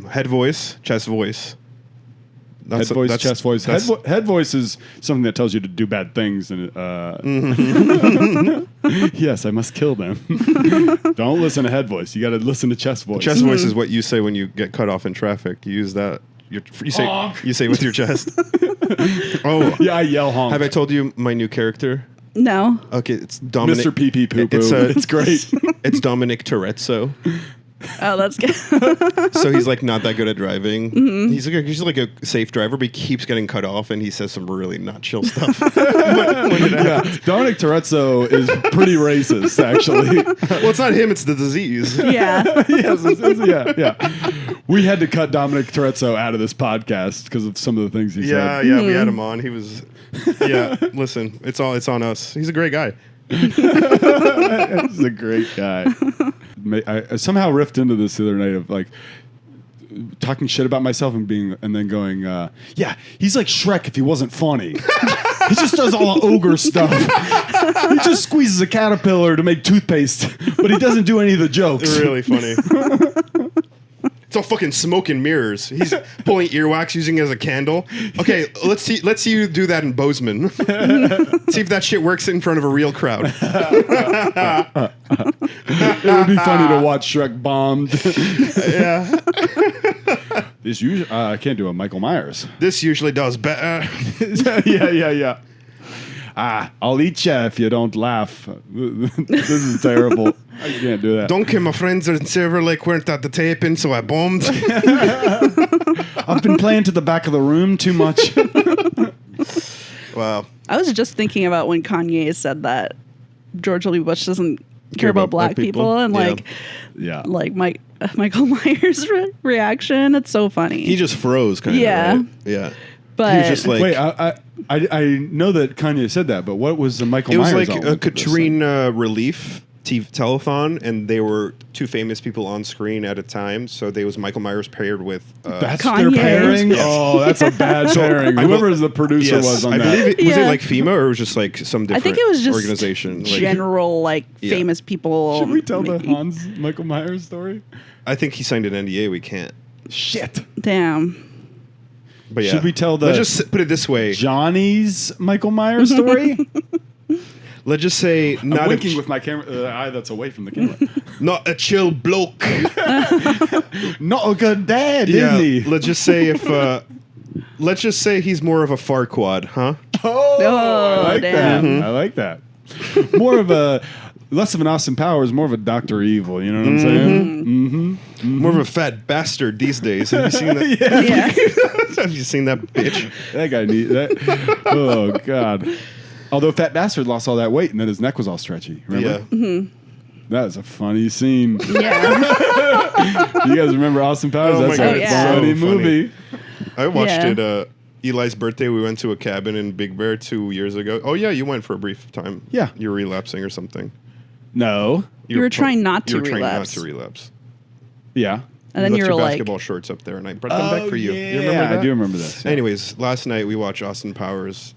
Head voice, chest voice. Head voice, chest voice. that's- Head voice is something that tells you to do bad things. And yes, I must kill them. Don't listen to head voice. You got to listen to chest voice. Chest voice is what you say when you get cut off in traffic. You use that. You say Honk. you say with your chest. Oh, Yeah, I yell honk. have I told you my new character? No. Okay, it's Dominic. Mr. Pee Pee Poo Poo. It's, It's great. It's Dominic Toretto. Oh, that's good. So he's like not that good at driving. Mm-hmm. He's like a safe driver, but he keeps getting cut off, and he says some really not chill stuff. when it Yeah, happens. Dominic Toretto is pretty racist, actually. Well, it's not him; it's the disease. Yeah. Yes, yeah. We had to cut Dominic Torezzo out of this podcast because of some of the things he said. Yeah, we had him on. He was, listen, it's on us. He's a great guy. He's a great guy. I somehow riffed into this the other night of like talking shit about myself and then going, yeah, he's like Shrek if he wasn't funny. He just does all the ogre stuff. He just squeezes a caterpillar to make toothpaste, but he doesn't do any of the jokes. It's really funny. It's all fucking smoke and mirrors. He's pulling earwax using it as a candle. Okay, let's see you do that in Bozeman. See if that shit works in front of a real crowd. It would be funny to watch Shrek bombed. Yeah. This usually I can't do a Michael Myers. This usually does better. Yeah. I'll eat you if you don't laugh. This is terrible. I can't do that. Donkey, my friends in Silver Lake weren't at the taping, so I bombed. I've been playing to the back of the room too much. Wow. I was just thinking about when Kanye said that George W. Bush doesn't care about black people, and Yeah. like Michael Myers' reaction. It's so funny. He just froze, kind of. Yeah. Right? Yeah. but He was just like, Wait, I know that Kanye said that, but what was the Michael it was Myers like element a of this Katrine thing? relief telethon, and they were two famous people on screen at a time. So there was Michael Myers paired with That's Kanye. their pairing? Yes. Oh, that's a bad pairing. I Whoever bel- the producer yes, was on I that. believe it was Yeah. it like FEMA or it was just like some different I think it was just organization. Like, general like Yeah. famous people. Should we tell the making- Hans Michael Myers story? I think he signed an NDA. We can't. Shit. Damn. But yeah, Should we tell the Let's just put it this way. Johnny's Michael Myers story? Let's just say I'm not winking with my camera, eye that's away from the camera. not a chill bloke. Not a good dad, Yeah. isn't he? Let's just say if. Let's just say he's more of a Farquaad, huh? Oh, I like damn. that. I like that. More of a, less of an Austin Powers, more of a Dr. Evil. You know what I'm saying? Mm-hmm. More of a fat bastard these days. Have you seen that? Yeah. Have you seen that bitch? That guy need that. Oh God. Although Fat Bastard lost all that weight and then his neck was all stretchy. Remember? Yeah. That was a funny scene. Yeah. You guys remember Austin Powers? Oh my That's God, a it's funny so funny. movie. I watched Yeah. it. Eli's birthday. We went to a cabin in Big Bear 2 years ago. Oh yeah, you went for a brief time. Yeah. You're relapsing or something. No. You were trying not to You were trying not relapse. to relapse. Yeah. And then you you left were your like, basketball shorts up there, and I brought them back for you. Yeah, You remember that? I do remember this. yeah. Anyways, last night we watched Austin Powers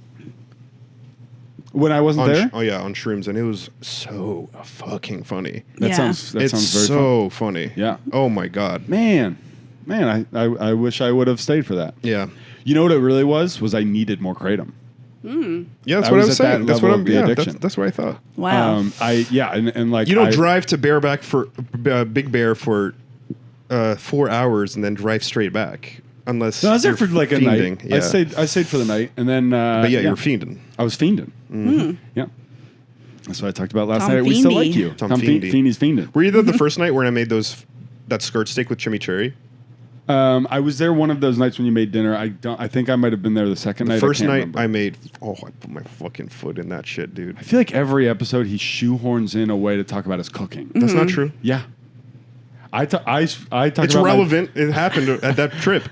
When I wasn't on there? on shrooms, and it was so fucking funny. That Yeah. sounds It's very fun. so funny. Yeah. Oh my god. Man, I wish I would have stayed for that. Yeah. You know what it really was? Was I needed more kratom. Yeah, that's I what was I was at that saying. That's level what of I'm. the Yeah, addiction. that's what I thought. wow. And like You don't I- drive to Bareback for Big Bear for 4 hours and then drive straight back, unless No, I was there you're for like a fiending. night. Yeah. I stayed for the night, and then. But yeah, you're fiending. I was fiending. Yeah, that's what I talked about last Tom night. We still Feeney. like you. Tom Feeney. Feeney's fiending. Were you there the first night when I made that skirt steak with chimichurri? I was there one of those nights when you made dinner. I think I might have been there the second night. The first I can't night remember. I made. Oh, I put my fucking foot in that shit, dude. I feel like every episode he shoehorns in a way to talk about his cooking. That's not true. Yeah. I talk It's about relevant. It happened at that trip.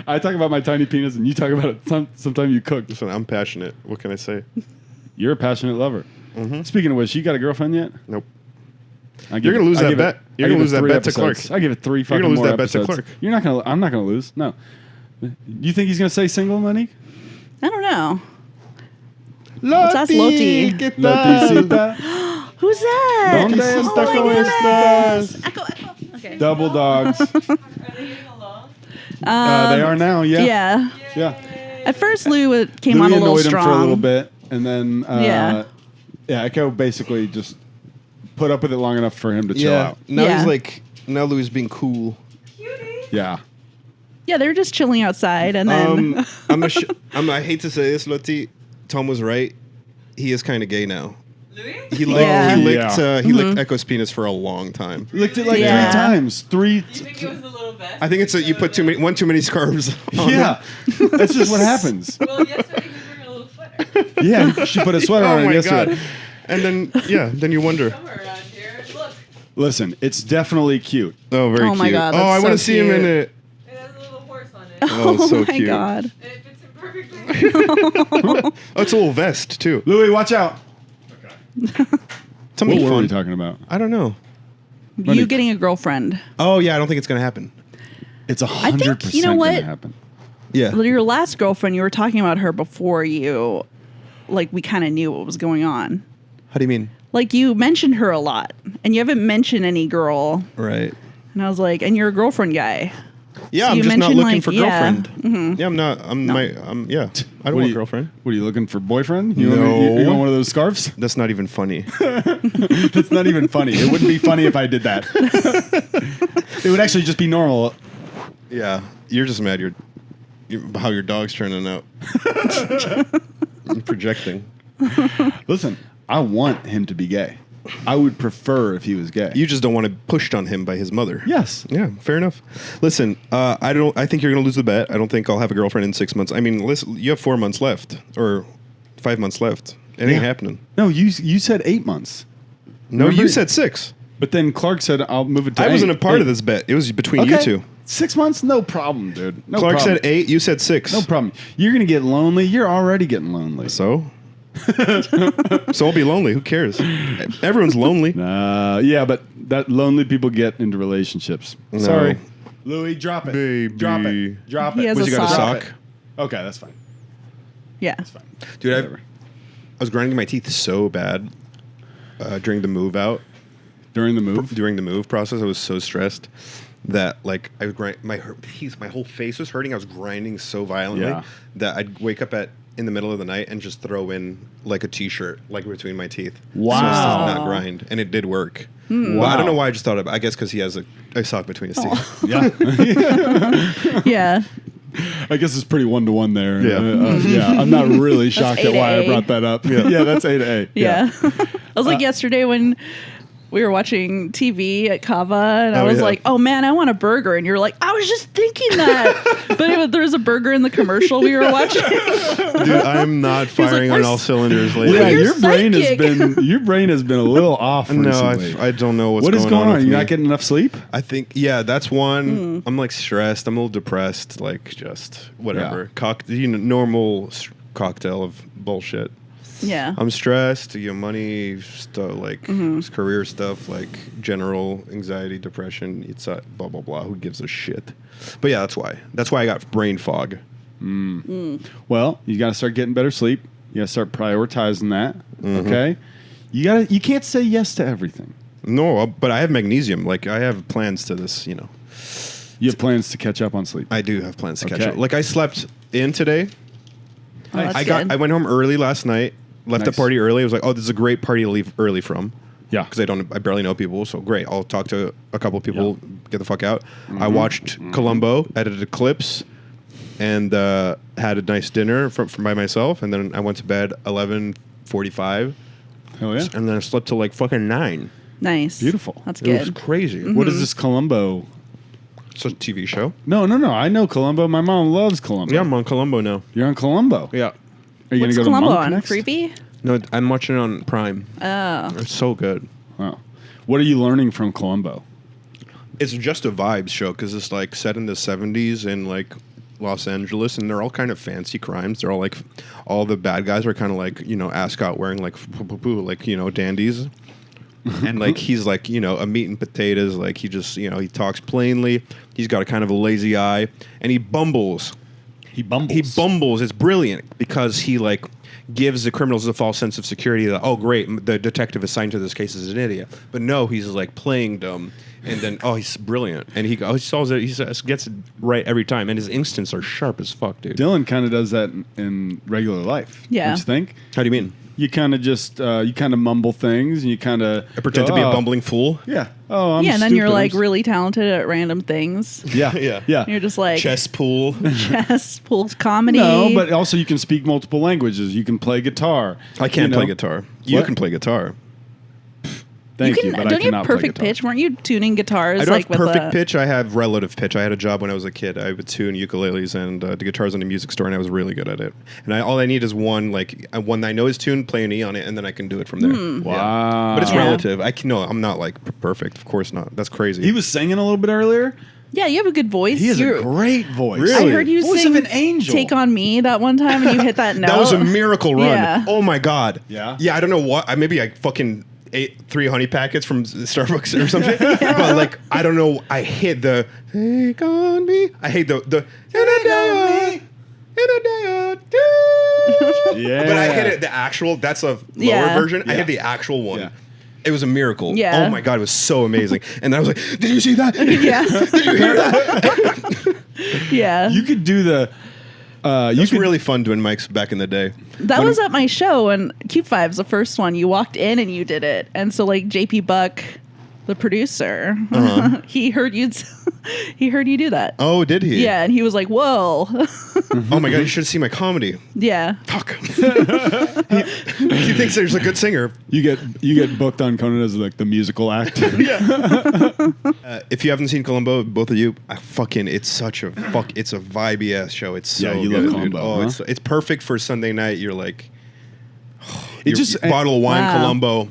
I talk about my tiny penis, and you talk about it sometime you cook. Listen, I'm passionate. What can I say? You're a passionate lover. Speaking of which, you got a girlfriend yet? Nope. I give You're gonna it- lose I that give it- bet. I You're give gonna it lose that 3 bet to episodes. Clark. I give it 3 fucking gonna lose more that bet to episodes. Clark. You're not gonna. I'm not gonna lose. No. You think he's gonna stay single, Monique? I don't know. Let's ask Loti. Lotisita. Who's that? ¿Dónde Oh está my con goodness. estas? Echo. Okay. Double dogs. Are they getting along? They are now. Yeah. Yeah. Yeah. At first, Lou came Louis on a little annoyed strong. him for a little bit, and then Yeah. Echo basically just put up with it long enough for him to chill out. Now Yeah. he's like. Now Louis being cool. Yeah. Yeah, they were just chilling outside, and then I hate to say this, Loti. Tom was right. He is kind of gay now. Louis? He licked. Yeah. He licked. Yeah. He licked Echo's penis for a long time. Licked it like Yeah. 3 times. You think it was a little bit? I think it's you put too many scarves. On Yeah. That's just what happens. Well, yesterday he was wearing a little sweater. Yeah. She put a sweater Oh on my yesterday. god! And then you wonder. Somewhere around here. Look. Listen, it's definitely cute. Oh, very Oh cute. my God, oh, I that's want to so see him in cute. it. It has a little horse on it. Oh, so my cute. God. And it fits him perfectly. Oh, it's a little vest too. Louis, watch out. Something What were we fun. talking about? I don't know. You getting a girlfriend. Oh yeah, I don't think it's gonna happen. It's 100% you know what? gonna happen. Yeah. Your last girlfriend, you were talking about her before you, like, we kind of knew what was going on. How do you mean? Like, you mentioned her a lot, and you haven't mentioned any girl. Right. And I was like, and you're a girlfriend guy. Yeah, So I'm you just not mentioned, looking like, for yeah. girlfriend. Yeah, I'm not. Yeah. I don't want a girlfriend. What are you looking for, boyfriend? You No. want one of those scarves? That's not even funny. That's not even funny. It wouldn't be funny if I did that. It would actually just be normal. Yeah, you're just mad. How your dog's turning out. You're projecting. Listen, I want him to be gay. I would prefer if he was gay. You just don't want it pushed on him by his mother. Yes. Yeah, fair enough. Listen, I think you're gonna lose the bet. I don't think I'll have a girlfriend in 6 months. I mean, listen, you have 4 months left or 5 months left. It ain't Yeah. happening. No, you said 8 months. No, Remember- you said 6. But then Clark said, I'll move it to I wasn't a 8. part of this bet. It was between Okay. you two. 6 months? No problem, dude. No Clark problem. said 8. You said 6. No problem. You're going to get lonely. You're already getting lonely. So? So I'll be lonely. Who cares? Everyone's lonely. Yeah, but that lonely people get into relationships. No. Sorry. Louis, drop it. Baby. Drop it. Drop He it. has Was a you got a sock. sock? Okay, that's fine. Yeah. That's fine. Dude, I Whatever. was grinding my teeth so bad during the move out. During the move? During the move process, I was so stressed that like I would grind my teeth, my whole face was hurting. I was grinding so violently Yeah. that I'd wake up in the middle of the night and just throw in like a t-shirt like between my teeth. Wow. So as to not grind, and it did work. Well, I Wow. don't know why I just thought of it. I guess because he has a sock between his teeth. Yeah. Yeah. I guess it's pretty one-to-one there. Yeah. Yeah. I'm not really shocked That's at why I A to A. brought that up. Yeah, that's A to A. Yeah. I was like yesterday when we were watching TV at Kava, and I Oh, was yeah. like, "Oh man, I want a burger," and you're like, "I was just thinking that," but there was a burger in the commercial we were watching. Dude, I'm not firing on "We're all s- cylinders Yeah, lately. You're your brain has been a little off No, recently. I don't know What is going on? with You're me. not getting enough sleep? I think, yeah, that's one. I'm like stressed. I'm a little depressed. Like just whatever. Normal cocktail of bullshit. Yeah. I'm stressed. Money stuff, like career stuff, like general anxiety, depression. It's blah blah blah. Who gives a shit? But yeah, that's why. That's why I got brain fog. Well, you got to start getting better sleep. You got to start prioritizing that. Okay? You can't say yes to everything. No, but I have magnesium. Like I have plans to this. You have plans to catch up on sleep. I do have plans to catch Okay. up. Like I slept in today. Oh, that's good. I went home early last night. Left the Nice. party early. I was like, oh, this is a great party to leave early from. Yeah. Because I barely know people, so great. I'll talk to a couple people, get the fuck out. I watched Columbo, edited clips, and had a nice dinner from by myself, and then I went to bed 11:45, Hell yeah. and then I slept till like fucking 9. Nice. Beautiful. That's It was good. crazy. What is this Columbo? It's a TV show. No. I know Columbo. My mom loves Columbo. Yeah, I'm on Columbo now. You're on Columbo. Yeah. Are you going What's to go Columbo to Monk on? next? Freebie? No, I'm watching it on Prime. Oh. It's so good. Wow. What are you learning from Columbo? It's just a vibes show because it's like set in the 70s in like Los Angeles, and they're all kind of fancy crimes. They're all like, all the bad guys are kind of like, ascot wearing like, like, dandies. And like, he's like, a meat and potatoes. Like he just, he talks plainly. He's got a kind of a lazy eye, and he bumbles. He bumbles. He bumbles. It's brilliant because he like gives the criminals a false sense of security that, oh great, the detective assigned to this case is an idiot. But no, he's like playing dumb, and then he's brilliant, and he solves it. He gets it right every time, and his instincts are sharp as fuck, dude. Dylan kind of does that in regular life. Yeah. Don't you think? How do you mean? You kind of just mumble things, and you kind of I pretend to be a bumbling fool. Yeah. Oh, I'm Yeah, and then you're stupid. like really talented at random things. Yeah. Yeah. Yeah. You're just like Chess pool. chess, pulls comedy. No, but also you can speak multiple languages. You can play guitar. I can't You know? play guitar. You What? can play guitar. Thank you, but I don't you cannot have play perfect guitar. pitch? Weren't you tuning guitars? I don't like have perfect with pitch. I have relative pitch. I had a job when I was a kid. I would tune ukuleles and the guitars in a music store, and I was really good at it. And all I need is one that I know is tuned, play an E on it, and then I can do it from there. Wow. But it's Yeah. relative. I'm not like perfect. Of course not. That's crazy. He was singing a little bit earlier. Yeah, you have a good voice. He has a You're- great voice. Really? I heard you Voice sing of an angel. "Take on Me" that one time, and you hit that note. That was a miracle run. Yeah. Oh my god. Yeah? Yeah, I don't know what. Maybe I fucking ate 3 honey packets from Starbucks or something. But like, I don't know. I hit the "Take on Me." I hate the "In a day or two." Yeah. But I hit it. The actual. That's a lower Yeah. version. I Yeah. hit the actual one. Yeah. It was a miracle. Yeah. Oh my god, it was so amazing. And I was like, "Did you see that? Yeah. Did you hear that?" Yeah. You could do the. It was really fun doing mics back in the day. That was at my show, and Cube Five's the first one. You walked in and you did it, and so like JP Buck, the producer, he heard you. He heard you do that. Oh, did he? Yeah, and he was like, "Whoa." Oh my god, you should have seen my comedy. Yeah. Fuck. he thinks there's a good singer. You get booked on Conan as like the musical act. If you haven't seen Columbo, both of you, it's a vibey ass show. It's so Yeah, you good, love dude. Columbo, Oh, huh? it's perfect for Sunday night. You're like, It just bottle of wine, Wow. Columbo,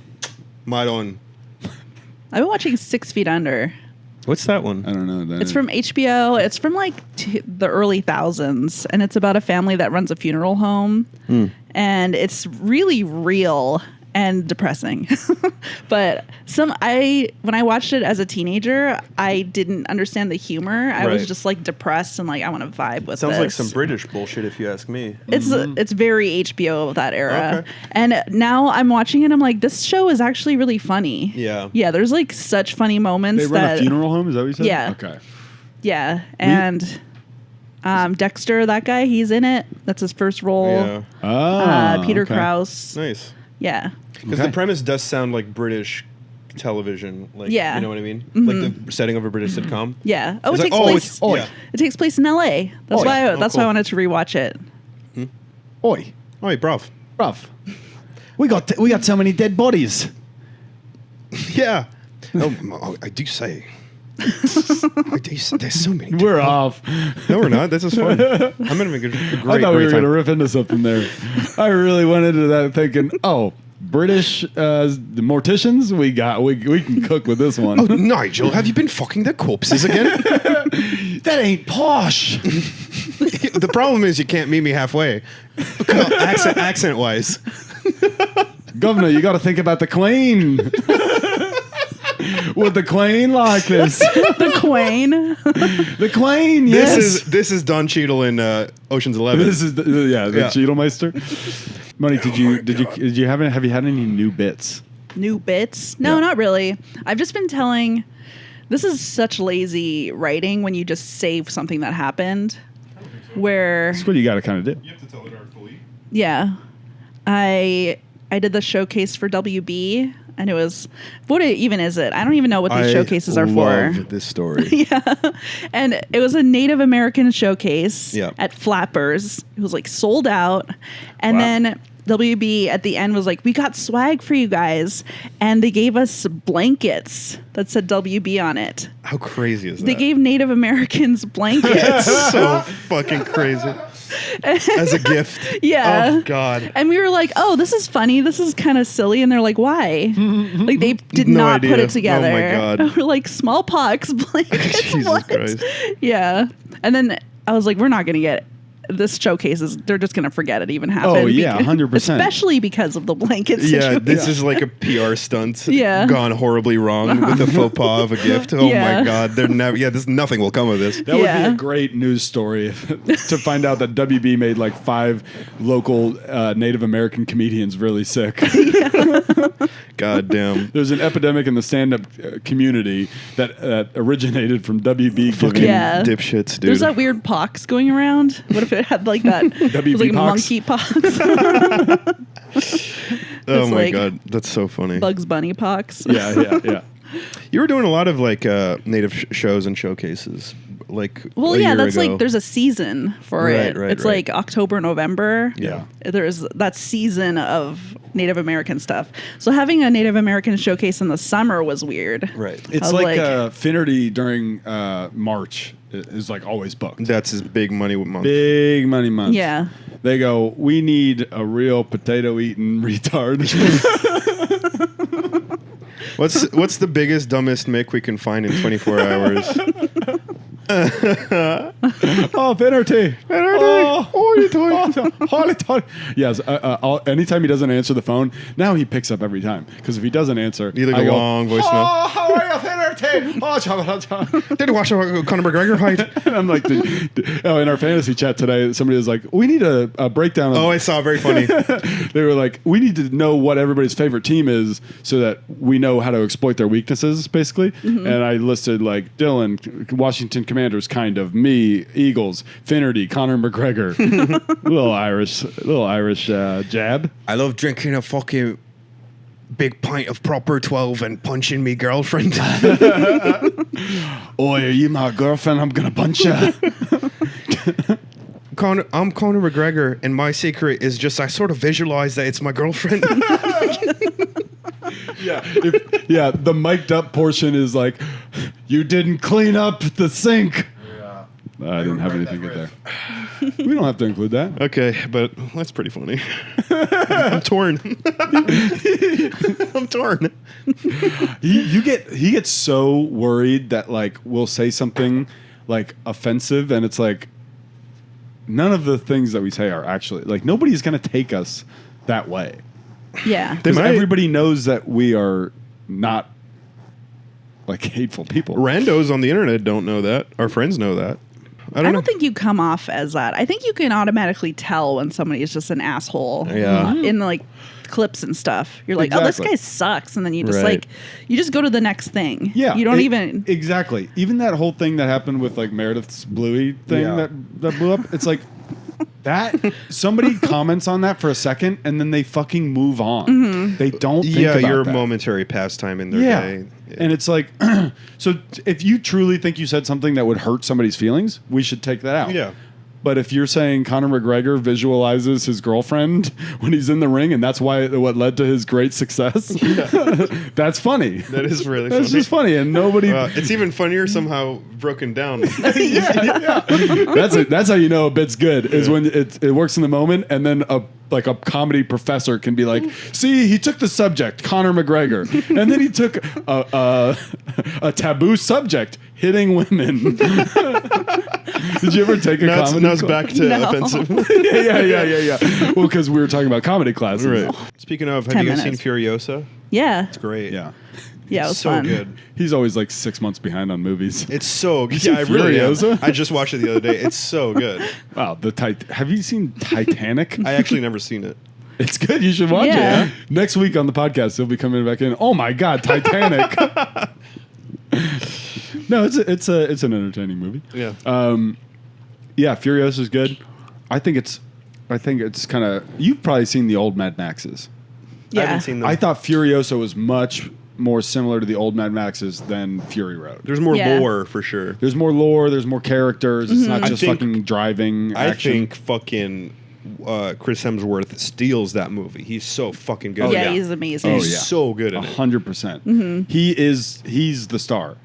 Madon. I've been watching 6 Feet Under. What's that one? I don't know. It's from HBO. It's from like the early thousands, and it's about a family that runs a funeral home, and it's really real and depressing. But when I watched it as a teenager, I didn't understand the humor. I was Right. just like depressed and like I want to vibe with Sounds this. like some British bullshit, if you ask me. It's very HBO of that era. Okay. And now I'm watching it. I'm like, this show is actually really funny. Yeah. Yeah. There's like such funny moments They run that a funeral home. Is that what you said? Yeah. Okay. Yeah, and Dexter, that guy, he's in it. That's his first role. Yeah. Oh, Peter okay. Krause. Nice. Yeah. Because Okay. the premise does sound like British television. Like, Yeah. you know what I mean? Like the setting of a British sitcom. Yeah. Oh, It's it like, takes place. yeah. It takes place in L.A. That's Oi. why. Oh, That's cool. why I wanted to rewatch it. Oi, Oh, bruv. bruv. We got so many dead bodies. Yeah. Oh, I do say. There's so many. We're off. No, we're not. This is fun. I'm having a great I thought we were time. going to rip into something there. I really went into that thinking, oh, British the morticians, we can cook with this one. Oh, Nigel, have you been fucking the corpses again? That ain't posh. The problem is you can't meet me halfway. Accent wise. Governor, you got to think about the Queen. Would the Queen like this? The Queen. The Queen, yes. This is Don Cheadle in Ocean's 11. This is the Yeah. Cheadlemeister. Monique, have you had any new bits? New bits? No, Yeah. not really. I've just been telling. This is such lazy writing when you just save something that happened. Where That's what you got to kind of do. You have to tell it artfully. yeah, I did the showcase for WB, and it was what even is it? I don't even know what these showcases are for. love this story. Yeah, and it was a Native American showcase Yeah. at Flappers. It was like sold out, and Wow. then WB at the end was like, "We got swag for you guys," and they gave us blankets that said WB on it. How crazy is that? They gave Native Americans blankets. so fucking crazy. As a gift. Yeah. Oh, God. And we were like, "Oh, this is funny. This is kind of silly." And they're like, "Why?" Like they did No not put idea. it together. Oh, my God. And we're like, "Smallpox blankets." Jesus what? Christ. Yeah. And then I was like, "We're not going to get this showcases. They're just going to forget it even happened." Oh, yeah, because- 100%. Especially because of the blanket situation. Yeah, this is like a PR stunt Yeah. gone horribly wrong with a faux pas of a gift. Oh Yeah. my God. Nothing will come of this. That would Yeah. be a great news story to find out that WB made like 5 local Native American comedians really sick. God damn. There's an epidemic in the stand-up community that originated from WB giving Yeah. Dipshits, dude. There's that weird pox going around. What if it had like that? It was like pox? monkey pox. Oh It's my like God. That's so funny. Bugs Bunny pox. Yeah. You were doing a lot of like native shows and showcases. Like Well, a yeah, year that's ago. like there's a season for Right, it. right, it's right. like October, November. Yeah. There's that season of Native American stuff. So having a Native American showcase in the summer was weird. Right. I It's was like Feeney during March is like always booked. That's his big money month. Big money month. Yeah. They go, we need a real potato eating retard. What's the biggest, dumbest Mick we can find in 24 hours? Oh, Feeney. Oh, you toy. Yes. Anytime he doesn't answer the phone, now he picks up every time. Because if he doesn't answer, You leave I a go, long voicemail. Oh, how are you, Feeney? Oh, Did you watch Conor McGregor fight? and I'm like, in our fantasy chat today, somebody was like, we need a breakdown of Oh, I saw. Very funny. they were like, we need to know what everybody's favorite team is so that we know how to exploit their weaknesses, basically. And I listed like Dylan, Washington Commanders, kind of, me, Eagles, Finnerty, Conor McGregor, little Irish jab. I love drinking a fucking big pint of proper 12 and punching me girlfriend. Oh, are you my girlfriend? I'm gonna punch you. I'm Conor McGregor, and my secret is just I sort of visualize that it's my girlfriend. Yeah, the mic'd up portion is like, you didn't clean up the sink. I didn't have anything good there. We don't have to include that. Okay, but that's pretty funny. I'm torn. I'm torn. He gets so worried that like we'll say something like offensive, and it's like none of the things that we say are actually like nobody's gonna take us that way. Yeah. Because might. everybody knows that we are not like hateful people. Randos on the internet don't know that. Our friends know that. I I don't know. don't think you come off as that. I think you can automatically tell when somebody is just an asshole. Yeah. In like clips and stuff. You're like, oh, this Exactly. guy sucks. And then you just Right. you just go to the next thing. Yeah, You don't even. exactly. Even that whole thing that happened with like Meredith's Bluey thing Yeah. that blew up. It's like that somebody comments on that for a second and then they fucking move on. They don't. Think Yeah, about your that. momentary pastime in their Yeah. day. And it's like, so if you truly think you said something that would hurt somebody's feelings, we should take that out. Yeah. But if you're saying Conor McGregor visualizes his girlfriend when he's in the ring, and that's what led to his great success, that's funny. That is really That's funny. just funny, and nobody. It's even funnier somehow broken down. That's how you know a bit's good is when it works in the moment, and then a comedy professor can be like, "See, he took the subject, Conor McGregor, and then he took a taboo subject, hitting women." Did you ever take a comedy? Now it's class? back to No. offensive. Yeah. Well, because we were talking about comedy classes. Right. Speaking of, have 10 you guys minutes. seen Furiosa? Yeah. It's great. Yeah. Yeah, it was so fun. good. He's always like 6 months behind on movies. It's so good. You Yeah, I seen really am. Furiosa? I just watched it the other day. It's so good. Wow. Have you seen Titanic? I actually never seen it. It's good. You should watch Yeah. it. Next week on the podcast, he'll be coming back in. Oh my God, Titanic. No, it's an entertaining movie. Yeah. Yeah, Furiosa is good. I think it's kind of. You've probably seen the old Mad Maxes. Yeah. I haven't seen them. I thought Furiosa was much more similar to the old Mad Maxes than Fury Road. There's more Yeah. lore for sure. There's more lore. There's more characters. It's not I just think- fucking driving I action. think fucking Chris Hemsworth steals that movie. He's so fucking good. yeah, yeah. he's amazing. Oh, He's yeah. so good in it. 100%. He's the star.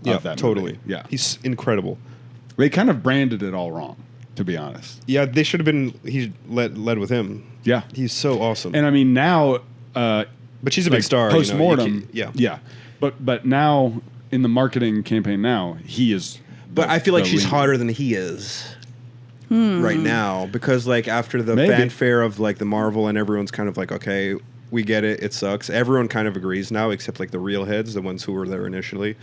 Yeah, of that totally. movie. Yeah, He's incredible. they kind of branded it all wrong, to be honest. Yeah, they should have been. He led with him. Yeah, He's so awesome. and I mean now, but she's a big star. Post you mortem, can't- yeah. But now in the marketing campaign now, he is. But I feel like the she's lead. hotter than he is right now because like after the Maybe. fanfare of like the Marvel and everyone's kind of like, okay, we get it, it sucks. Everyone kind of agrees now, except like the real heads, the ones who were there initially.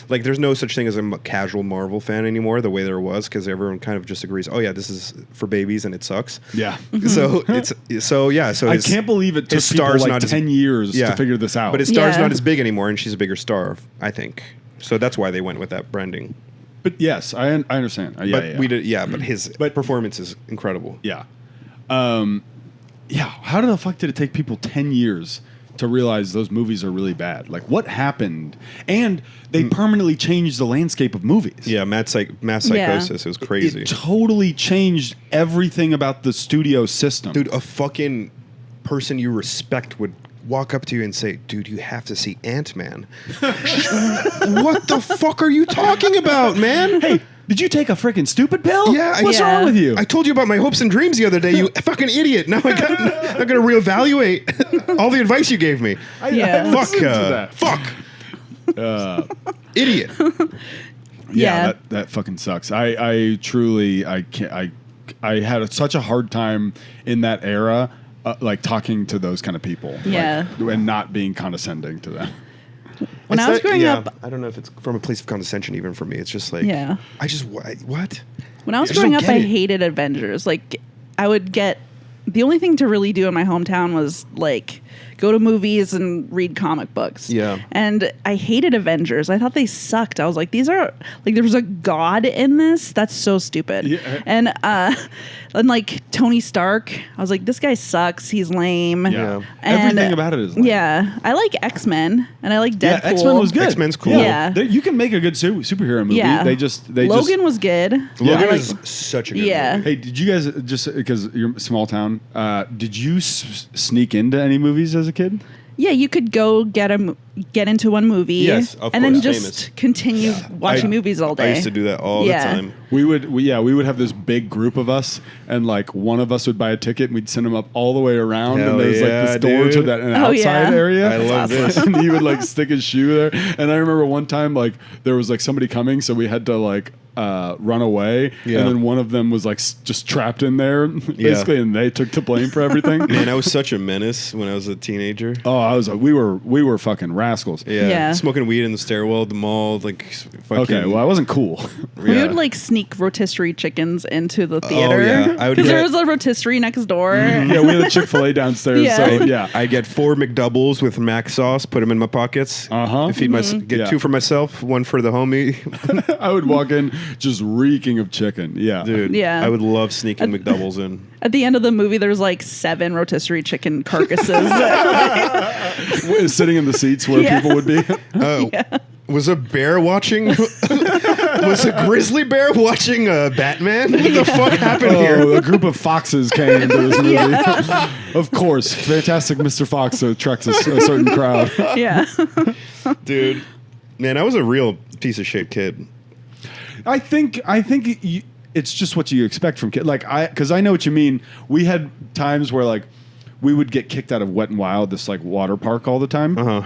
Like there's no such thing as a casual Marvel fan anymore, the way there was, because everyone kind of just agrees. Oh yeah, this is for babies and it sucks. Yeah. So So I can't believe it took his people star's like not as- 10 years to figure this out. But his star's Yeah. not as big anymore, and she's a bigger star, I think. So that's why they went with that branding. But yes, I understand. Yeah, But yeah. we did, but his But- performance is incredible. Yeah. Yeah. How the fuck did it take people 10 years to realize those movies are really bad? Like, what happened? And they permanently changed the landscape of movies. Yeah, mass psychosis. It was crazy. It totally changed everything about the studio system. Dude, a fucking person you respect would walk up to you and say, dude, you have to see Ant-Man. What the fuck are you talking about, man? Hey, did you take a freaking stupid pill? Yeah, What's yeah. wrong with you? I told you about my hopes and dreams the other day, you fucking idiot. Now I'm going to reevaluate all the advice you gave me. Yeah. listened to that. Fuck. Idiot. Yeah. That fucking sucks. I truly can't. I had such a hard time in that era, like talking to those kind of people. Yeah. and not being condescending to them. When I was growing up, I don't know if it's from a place of condescension even for me. It's just like, Yeah. I just, what? when I was I just growing don't up, get I it. hated Avengers. Like, I would get the only thing to really do in my hometown was like go to movies and read comic books. Yeah. And I hated Avengers. I thought they sucked. I was like, these are like, there's a god in this. That's so stupid. Yeah. And like Tony Stark, I was like, this guy sucks. He's lame. Yeah. And Everything about it is lame. Yeah. I like X-Men and I like Yeah, Deadpool. X-Men was good. X-Men's cool. Yeah. You can make a good superhero movie. Yeah. Logan was good. Logan I like- is such a good Yeah. movie. Hey, did you guys, just because you're a small town, did you sneak into any movies as a kid? Yeah, you could go get into one movie, Yes, of and then course. just Famous. continue watching movies all day. I used to do that all Yeah. the time. We would have this big group of us, and like one of us would buy a ticket, and we'd send them up all the way around, Hell and there's like yeah, this door to dude. that an Oh, outside yeah. area. I love this. And he would like stick his shoe there. And I remember one time like there was like somebody coming, so we had to like run away, Yeah. and then one of them was like just trapped in there, basically, and they took the blame for everything. Man, I was such a menace when I was a teenager. Oh, we were fucking rascals. Yeah. Smoking weed in the stairwell at the mall, like fucking. Okay, well, I wasn't cool. We yeah. would like sneak rotisserie chickens into the theater. yeah. I would Because there get- was a rotisserie next door. Yeah, we had a Chick-fil-A downstairs, Yeah. so yeah. I get 4 McDoubles with mac sauce, put them in my pockets. Uh-huh. Feed my get Yeah. 2 for myself, 1 for the homie. I would walk in just reeking of chicken. Yeah. Dude, Yeah. I would love sneaking McDoubles in. At the end of the movie, there's like 7 rotisserie chicken carcasses. Sitting in the seats where Yeah. people would be. Oh, was a bear watching? Was a grizzly bear watching Batman? What the fuck happened here? Oh, a group of foxes came into this movie. Of course, fantastic Mr. Fox attracts a certain crowd. Yeah. Dude, man, I was a real piece of shit kid. I think it's just what you expect from kids. Like because I know what you mean. We had times where like we would get kicked out of Wet and Wild, this like water park all the time.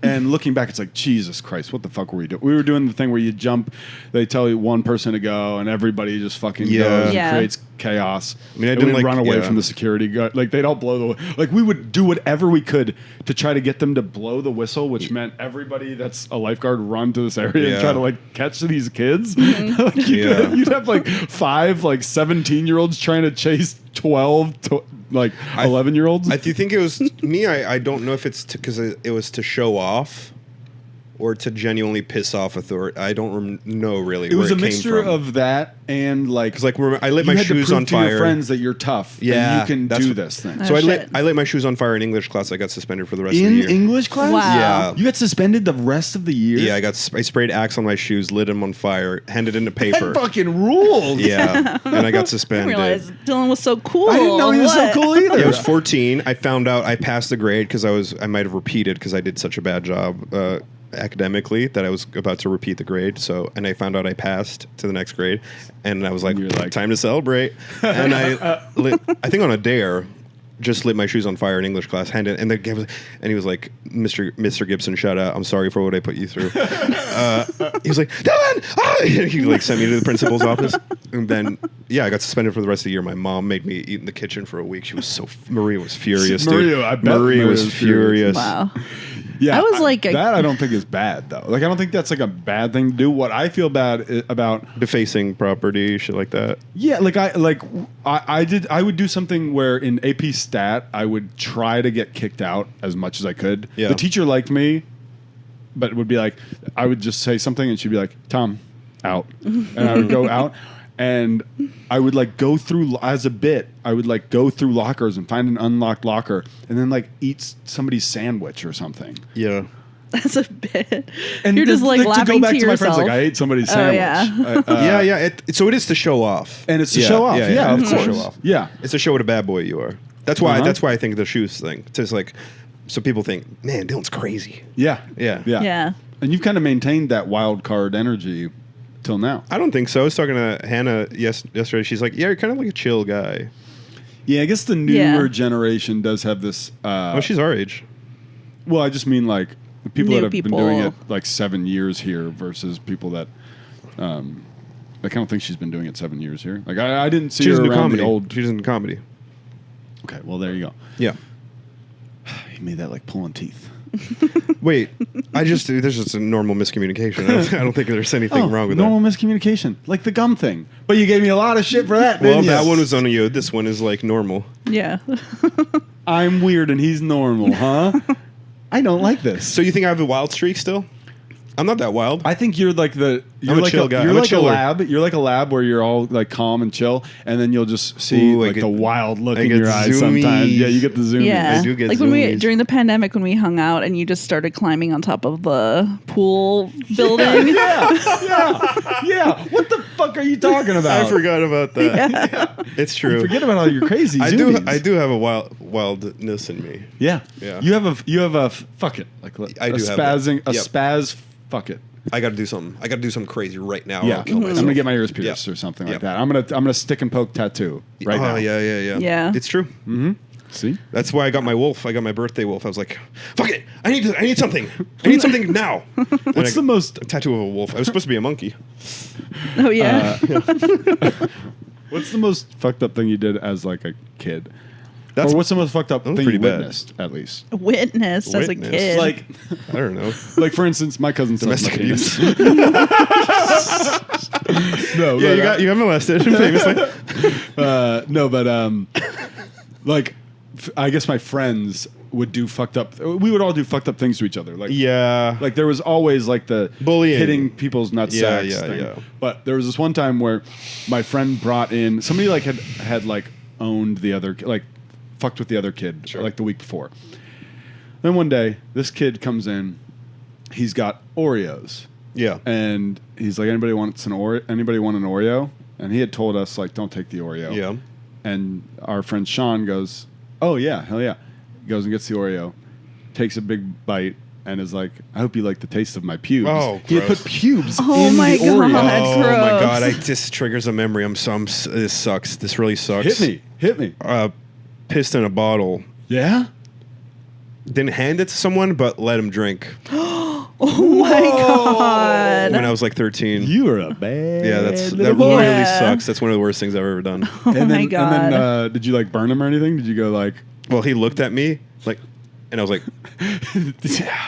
And looking back, it's like, Jesus Christ, what the fuck were we doing? We were doing the thing where you jump, they tell you one person to go, and everybody just fucking Yeah. goes and Yeah. creates chaos. I mean, I And didn't we'd like- run away yeah. from the security guard. Like, they'd all blow the... Like, we would do whatever we could to try to get them to blow the whistle, which meant everybody that's a lifeguard run to this area Yeah. and try to, like, catch these kids. Mm-hmm. Like, Yeah. you'd have, like, 5, like, 17-year-olds trying to chase 12 to... Like 11-year-olds. Do you think it was me? I don't know if it's because it was to show off or to genuinely piss off authority. I don't know really. It was where a came mixture from. of that and like, 'Cause, like, I lit you my had to shoes prove on to your fire. friends that you're tough. Yeah, and you can that's do what- this thing. Oh, So shit. I lit my shoes on fire in English class. I got suspended for the rest of the In year. English class, Wow. Yeah. you got suspended the rest of the year. Yeah, I sprayed Axe on my shoes, lit them on fire, handed in the paper. That fucking rules. Yeah, and I got I didn't suspended. realize Dylan was so cool. I didn't know he was so What? cool either. Yeah, I was 14. I found out I passed the grade because I might have repeated because I did such a bad job academically that I was about to repeat the grade. So, and I found out I passed to the next grade, and I was like, You're like- time to celebrate. And I think on a dare, just lit my shoes on fire in English class. Handed and he was like, Mr. Gibson, shout out. I'm sorry for what I put you through. He was like, Dylan! Ah! He like sent me to the principal's office, and then I got suspended for the rest of the year. My mom made me eat in the kitchen for a week. She was Maria was furious. Maria, dude. I bet Maria Maria was was furious. furious. Wow. Yeah, I was like a- that. I don't think is bad though. Like I don't think that's like a bad thing to do. What I feel bad about, Defacing property, shit like that. yeah, I would do something where in AP Stat I would try to get kicked out as much as I could. Yeah. The teacher liked me, but it would be like I would just say something and she'd be like, "Tom, out," and I would go out. And I would like go through as a bit. I would like go through lockers and find an unlocked locker, and then like eat somebody's sandwich or something. Yeah. That's a bit. And You're just like to laughing go back to, yourself. my friends, like I ate somebody's Oh, sandwich. yeah. Yeah. So it is to show off. And it's to Yeah, show off. yeah, Yeah, yeah. of It's to course. show off. Yeah. It's to show what a bad boy you are. That's why. Uh-huh. That's why I think the shoes thing. It's just like, so people think, man, Dylan's crazy. Yeah. Yeah. Yeah. Yeah. And you've kind of maintained that wild card energy till now. I don't think so. I was talking to Hannah yesterday. She's like, yeah, you're kind of like a chill guy. Yeah, I guess the newer Yeah. generation does have this. Oh, she's our age. Well, I just mean like the people New that have people. been doing it like 7 years here versus people that. Like I don't think she's been doing it 7 years here. Like I didn't see She her doesn't do around comedy. the old. She doesn't do comedy. Okay, well there you go. Yeah. You made that like pulling teeth. Wait, there's just a normal miscommunication. I don't think there's anything wrong with normal that. miscommunication, like the gum thing. But you gave me a lot of shit for that. Well, didn't that you? one was on you. This one is like normal. Yeah. I'm weird and he's normal, huh? I don't like this. So you think I have a wild streak still? I'm not that wild. I think you're like the you're I'm a like chill guy. You're I'm a like a chiller. lab. You're like a lab where you're all like calm and chill, and then you'll just see Ooh, I like get- the wild look I in get your eyes zoomies. sometimes. Yeah, you get the zoom. Yeah. I do get like when zoomies. during the pandemic when we hung out and you just started climbing on top of the pool building. Yeah. What the fuck are you talking about? I forgot about that. Yeah, it's true. Forget about all your crazy. I zoomies. do have a wildness in me. Yeah. Yeah. You have a fuck it. Like I a do have that. spazzing a Yep. spaz. Fuck it. I got to do something. I got to do something crazy right now. Or Yeah. I'll kill I'm myself. gonna get my ears pierced Yep. or something Yep. like that. I'm gonna stick and poke tattoo right now. Oh yeah. Yeah. It's true. See. That's why I got my wolf. I got my birthday wolf. I was like, fuck it. I need something. I need something now. What's the most A tattoo of a wolf. I was supposed to be a monkey. Oh yeah. What's the most fucked up thing you did as like a kid? That's Or what's the most fucked up that was thing pretty you bad. witnessed, at least? Witnessed as a Witnessed. kid. Like, I don't know. like for instance, my cousin sucked my Domestic penis. abuse. No, Yeah, you got molested famously. no, but like, I guess my friends would do fucked up. We would all do fucked up things to each other. Like, Yeah. like there was always like the Bullying. hitting people's nutsacks Yeah, thing. yeah. But there was this one time where my friend brought in somebody like had like owned the other like fucked with the other kid like the week before. Then one day this kid comes in, he's got Oreos. Yeah. And he's like, anybody want an Oreo? And he had told us like, don't take the Oreo. Yeah. And our friend Sean goes, oh yeah, hell yeah. He goes and gets the Oreo, takes a big bite, and is like, I hope you like the taste of my pubes. Oh, he had gross. put pubes Oh in my the Oreo. God. That's Oh my gross. god! This triggers a memory. This sucks. This really sucks. Hit me. Pissed in a bottle. Yeah? Didn't hand it to someone, but let him drink. oh my god. When I was like 13. You are a bad Yeah, that little boy. really Yeah. sucks. That's one of the worst things I've ever done. Oh And my then, god. And then did you like burn him or anything? Did you go like, Well, he looked at me like, and I was like,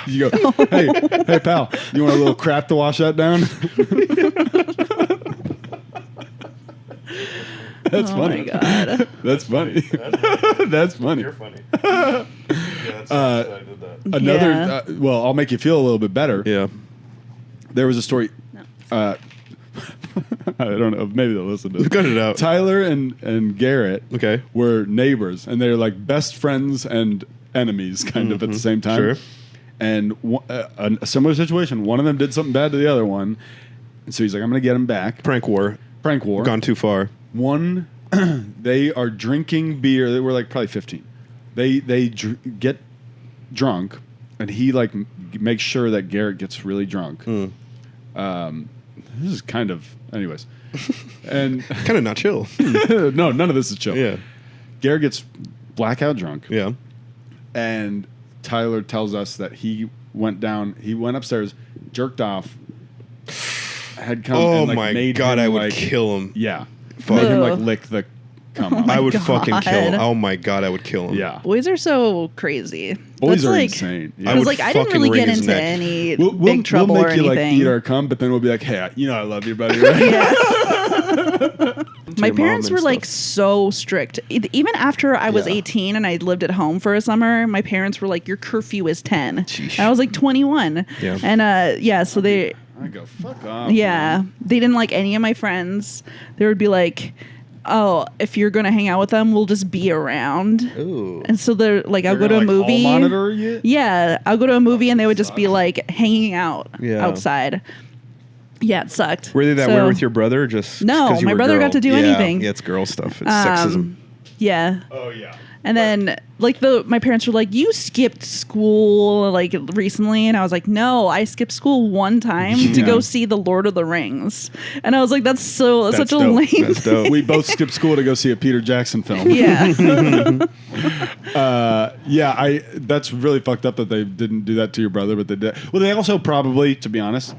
you go, hey pal, you want a little crap to wash that down? That's oh funny. my god. That's funny. That's funny. funny. Yeah, that's I did that. Another, Yeah. well, I'll make you feel a little bit better. Yeah. There was a story. I don't know. Maybe they'll listen to this. Cut it out. Tyler and Garrett Okay. were neighbors, and they're like best friends and enemies, kind of at the same time. Sure. And a similar situation. One of them did something bad to the other one, and so he's like, "I'm going to get him back." Prank war. Prank war. Gone too far. One, they are drinking beer. They were like probably 15. They get drunk, and he like makes sure that Garrett gets really drunk. This is kind of, anyways, and Kind of not chill. no, none of this is chill. Yeah. Garrett gets blackout drunk, Yeah. and Tyler tells us that he went upstairs, jerked off, had come. Oh and, like, my made god! him, I would like, kill him. Yeah, Fuck. made him like Ugh. lick the cum. off. I would fucking kill him. God. Oh my god! I would kill him. Yeah, Boys are so crazy. boys That's are like, insane. I Yeah. would Because like I didn't fucking really wring get his into neck. any We'll big trouble make or you anything. like eat our cum, but then we'll be like, hey, you know I love you, buddy. Right? My your mom parents and were like stuff. so strict. Even after I was Yeah. 18 and I lived at home for a summer, my parents were like, "Your curfew is 10." Sheesh. And I was like 21. Yeah. And so they I go fuck off. yeah, they didn't like any of my friends. They would be like, "Oh, if you're gonna hang out with them, we'll just be around." Ooh. And so they're like, I'll They're go to a gonna, like, movie. all monitor you? Yeah, I'll go to a movie and they would just be like hanging out Yeah. outside. Yeah, it sucked. Were they that So- weird with your brother? Or just No, 'cause you my were a brother girl? got to do Yeah. anything. Yeah, it's girl stuff. It's sexism. Yeah. Oh yeah. And then like my parents were like, you skipped school like recently, and I was like, no, I skipped school one time to Yeah. go see The Lord of the Rings, and I was like, that's such a dope. lame. That's dope. We both skipped school to go see a Peter Jackson film. Yeah. Yeah, that's really fucked up that they didn't do that to your brother, but they did. Well, they also probably, to be honest,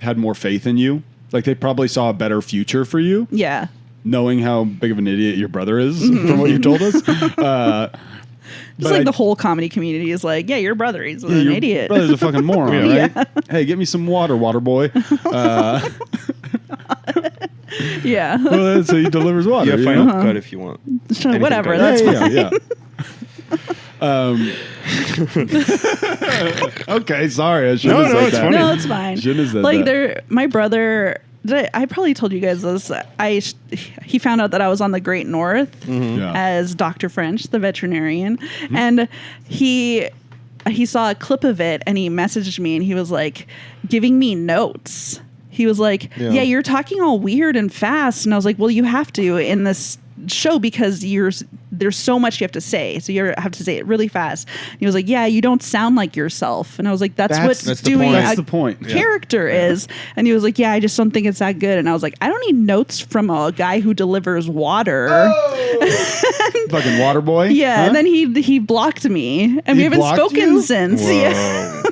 had more faith in you. Like they probably saw a better future for you, Yeah. knowing how big of an idiot your brother is from what you told us. Just like the whole comedy community is like, yeah, your brother, he's an your idiot. brother's a fucking moron, Yeah. right? Hey, get me some water, water boy. Yeah. Well, so he delivers water. Yeah, you final know? cut if you want. Anything Whatever. goes. That's fine. yeah. Okay, sorry. I shouldn't No, have no, said it's that. funny. No, it's fine. Shouldn't have said like that. my brother. I probably told you guys this. He found out that I was on the Great North Mm-hmm. Yeah. as Dr. French, the veterinarian, and he saw a clip of it and he messaged me and he was like giving me notes. He was like, Yeah. you're talking all weird and fast. And I was like, well, you have to in this show because there's so much you have to say. So you have to say it really fast. And he was like, yeah, you don't sound like yourself. And I was like, that's what that's the doing point. That's a the point. Yeah. character is. And he was like, yeah, I just don't think it's that good. And I was like, I don't need notes from a guy who delivers water. Fucking water boy. Yeah. Huh? And then he blocked me and He we haven't blocked spoken you? since. Yeah. Whoa.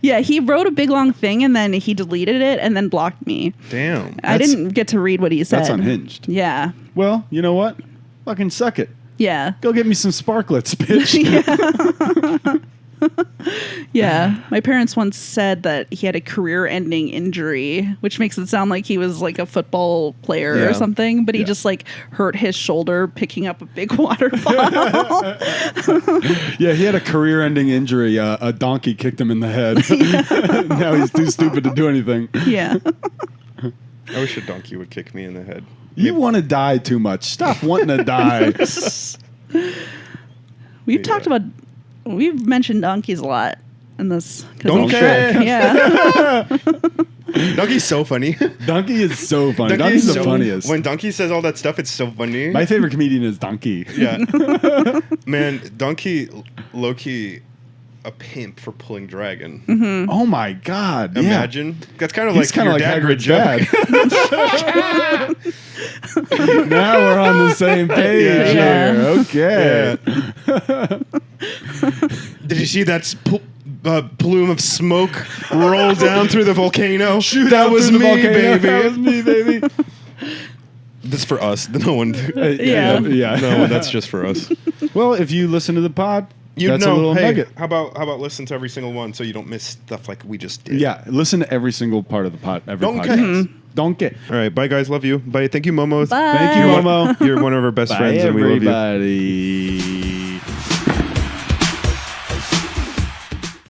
Yeah. He wrote a big long thing and then he deleted it and then blocked me. Damn. I didn't get to read what he said. That's unhinged. Yeah. Well, you know what? Fucking suck it. Yeah. Go get me some sparklets, bitch. Yeah. My parents once said that he had a career-ending injury, which makes it sound like he was like a football player Yeah. or something, but he Yeah. just like hurt his shoulder picking up a big water bottle. Yeah, he had a career-ending injury. A donkey kicked him in the head. Now he's too stupid to do anything. Yeah. I wish a donkey would kick me in the head. You want to die too much. Stop wanting to die. We've mentioned donkeys a lot in this. 'cause of Donkey. Shrek. Yeah. Donkey's so funny. Donkey is so funny. Donkey Donkey's is the so- funniest. When Donkey says all that stuff, it's so funny. My favorite comedian is Donkey. Yeah. Man, Donkey, low-key, a pimp for pulling dragon. Mm-hmm. Oh my God. Imagine. That's kind of He's like kind your of like dad Hagrid's joke. dad. Now we're on the same page Yeah. here. Okay. Did you see that plume of smoke roll down through the volcano? That was me, baby. That was me, baby. That's for us. No one. Yeah. Yeah. No, that's just for us. Well, if you listen to the pod, You that's a know, little hey, nugget. how about listen to every single one so you don't miss stuff like we just did. Yeah, listen to every single part of the pod. Every Donkey. podcast. Donkey. All right, bye guys, love you. Bye. Thank you, Momo. Bye. Thank you, You're Momo. You're one of our best Bye, friends, and we love you. everybody.